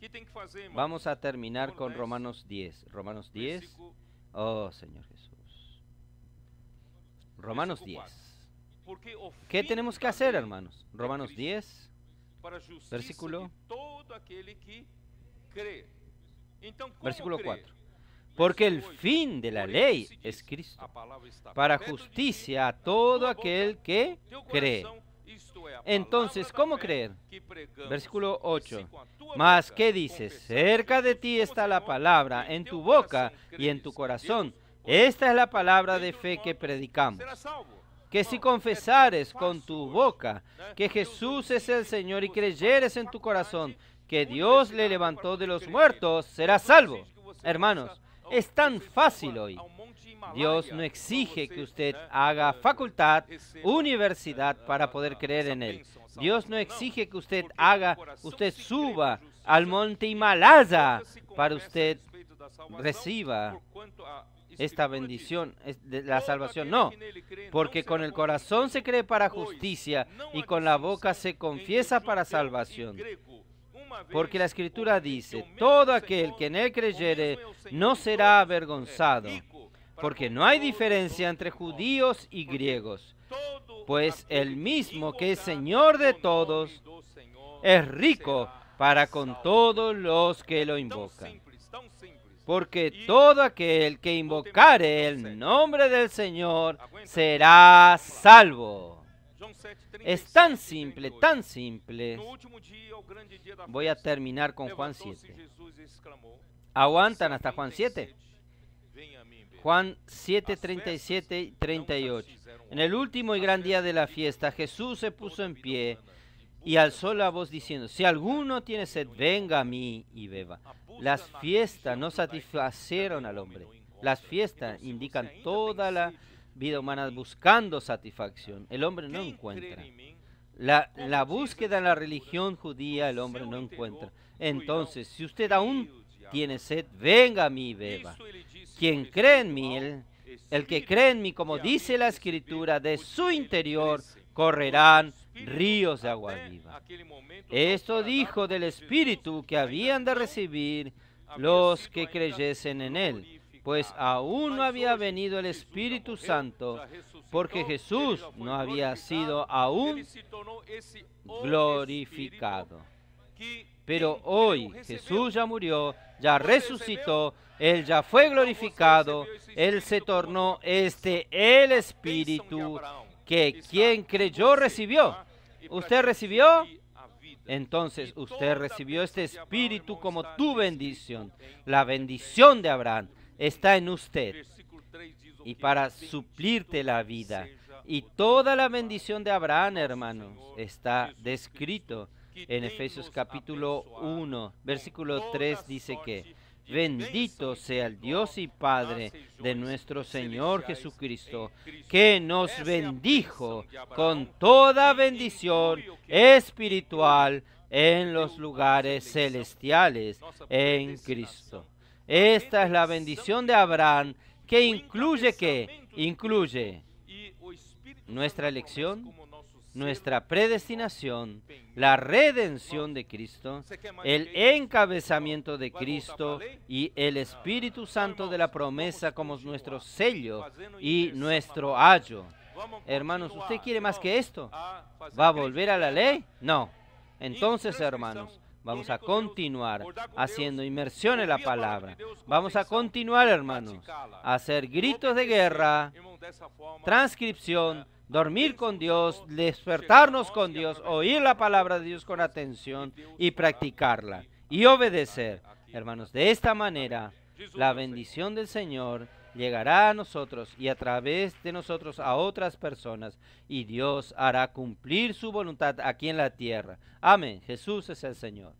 Vamos a terminar con Romanos 10. Romanos 10. Oh, Señor Jesús. Romanos 10. ¿Qué tenemos que hacer, hermanos? Romanos 10, versículo 4. Porque el fin de la ley es Cristo, para justicia a todo aquel que cree. Entonces, ¿cómo creer? Versículo 8. Mas, ¿qué dice? Cerca de ti está la palabra, en tu boca y en tu corazón. Esta es la palabra de fe que predicamos. Que si confesares con tu boca que Jesús es el Señor y creyeres en tu corazón que Dios le levantó de los muertos, serás salvo. Hermanos, es tan fácil hoy. Dios no exige que usted haga facultad, universidad para poder creer en Él. Dios no exige que usted suba al monte Himalaya para usted reciba esta bendición de la salvación. No, porque con el corazón se cree para justicia y con la boca se confiesa para salvación. Porque la Escritura dice, todo aquel que en Él creyere no será avergonzado, porque no hay diferencia entre judíos y griegos, pues el mismo que es Señor de todos es rico para con todos los que lo invocan. Porque todo aquel que invocare el nombre del Señor será salvo. Es tan simple, tan simple. Voy a terminar con Juan 7. ¿Aguantan hasta Juan 7? Juan 7, 37 y 38. En el último y gran día de la fiesta, Jesús se puso en pie y alzó la voz diciendo, si alguno tiene sed, venga a mí y beba. Las fiestas no satisfacieron al hombre. Las fiestas indican toda la vida humana buscando satisfacción. El hombre no encuentra. La búsqueda en la religión judía, el hombre no encuentra. Entonces, si usted aún tiene sed, venga a mí y beba. Quien cree en mí, el que cree en mí, como dice la Escritura, de su interior correrán ríos de agua viva. Esto dijo del Espíritu que habían de recibir los que creyesen en Él, pues aún no había venido el Espíritu Santo, porque Jesús no había sido aún glorificado. Pero hoy Jesús ya murió, ya resucitó, Él ya fue glorificado, Él se tornó el Espíritu que quien creyó recibió. ¿Usted recibió? Entonces usted recibió este Espíritu como tu bendición. La bendición de Abraham está en usted. Y para suplirte la vida. Y toda la bendición de Abraham, hermanos, está descrito en Efesios capítulo 1, versículo 3, dice que bendito sea el Dios y Padre de nuestro Señor Jesucristo, que nos bendijo con toda bendición espiritual en los lugares celestiales en Cristo. Esta es la bendición de Abraham, que incluye ¿qué? Incluye nuestra elección, nuestra predestinación, la redención de Cristo, el encabezamiento de Cristo y el Espíritu Santo de la promesa como nuestro sello y nuestro ayo. Hermanos, ¿usted quiere más que esto? ¿Va a volver a la ley? No. Entonces, hermanos, vamos a continuar haciendo inmersión en la palabra. Vamos a continuar, hermanos, a hacer gritos de guerra, transcripción, dormir con Dios, despertarnos con Dios, oír la palabra de Dios con atención y practicarla y obedecer. Hermanos, de esta manera la bendición del Señor llegará a nosotros y a través de nosotros a otras personas, y Dios hará cumplir su voluntad aquí en la tierra. Amén. Jesús es el Señor.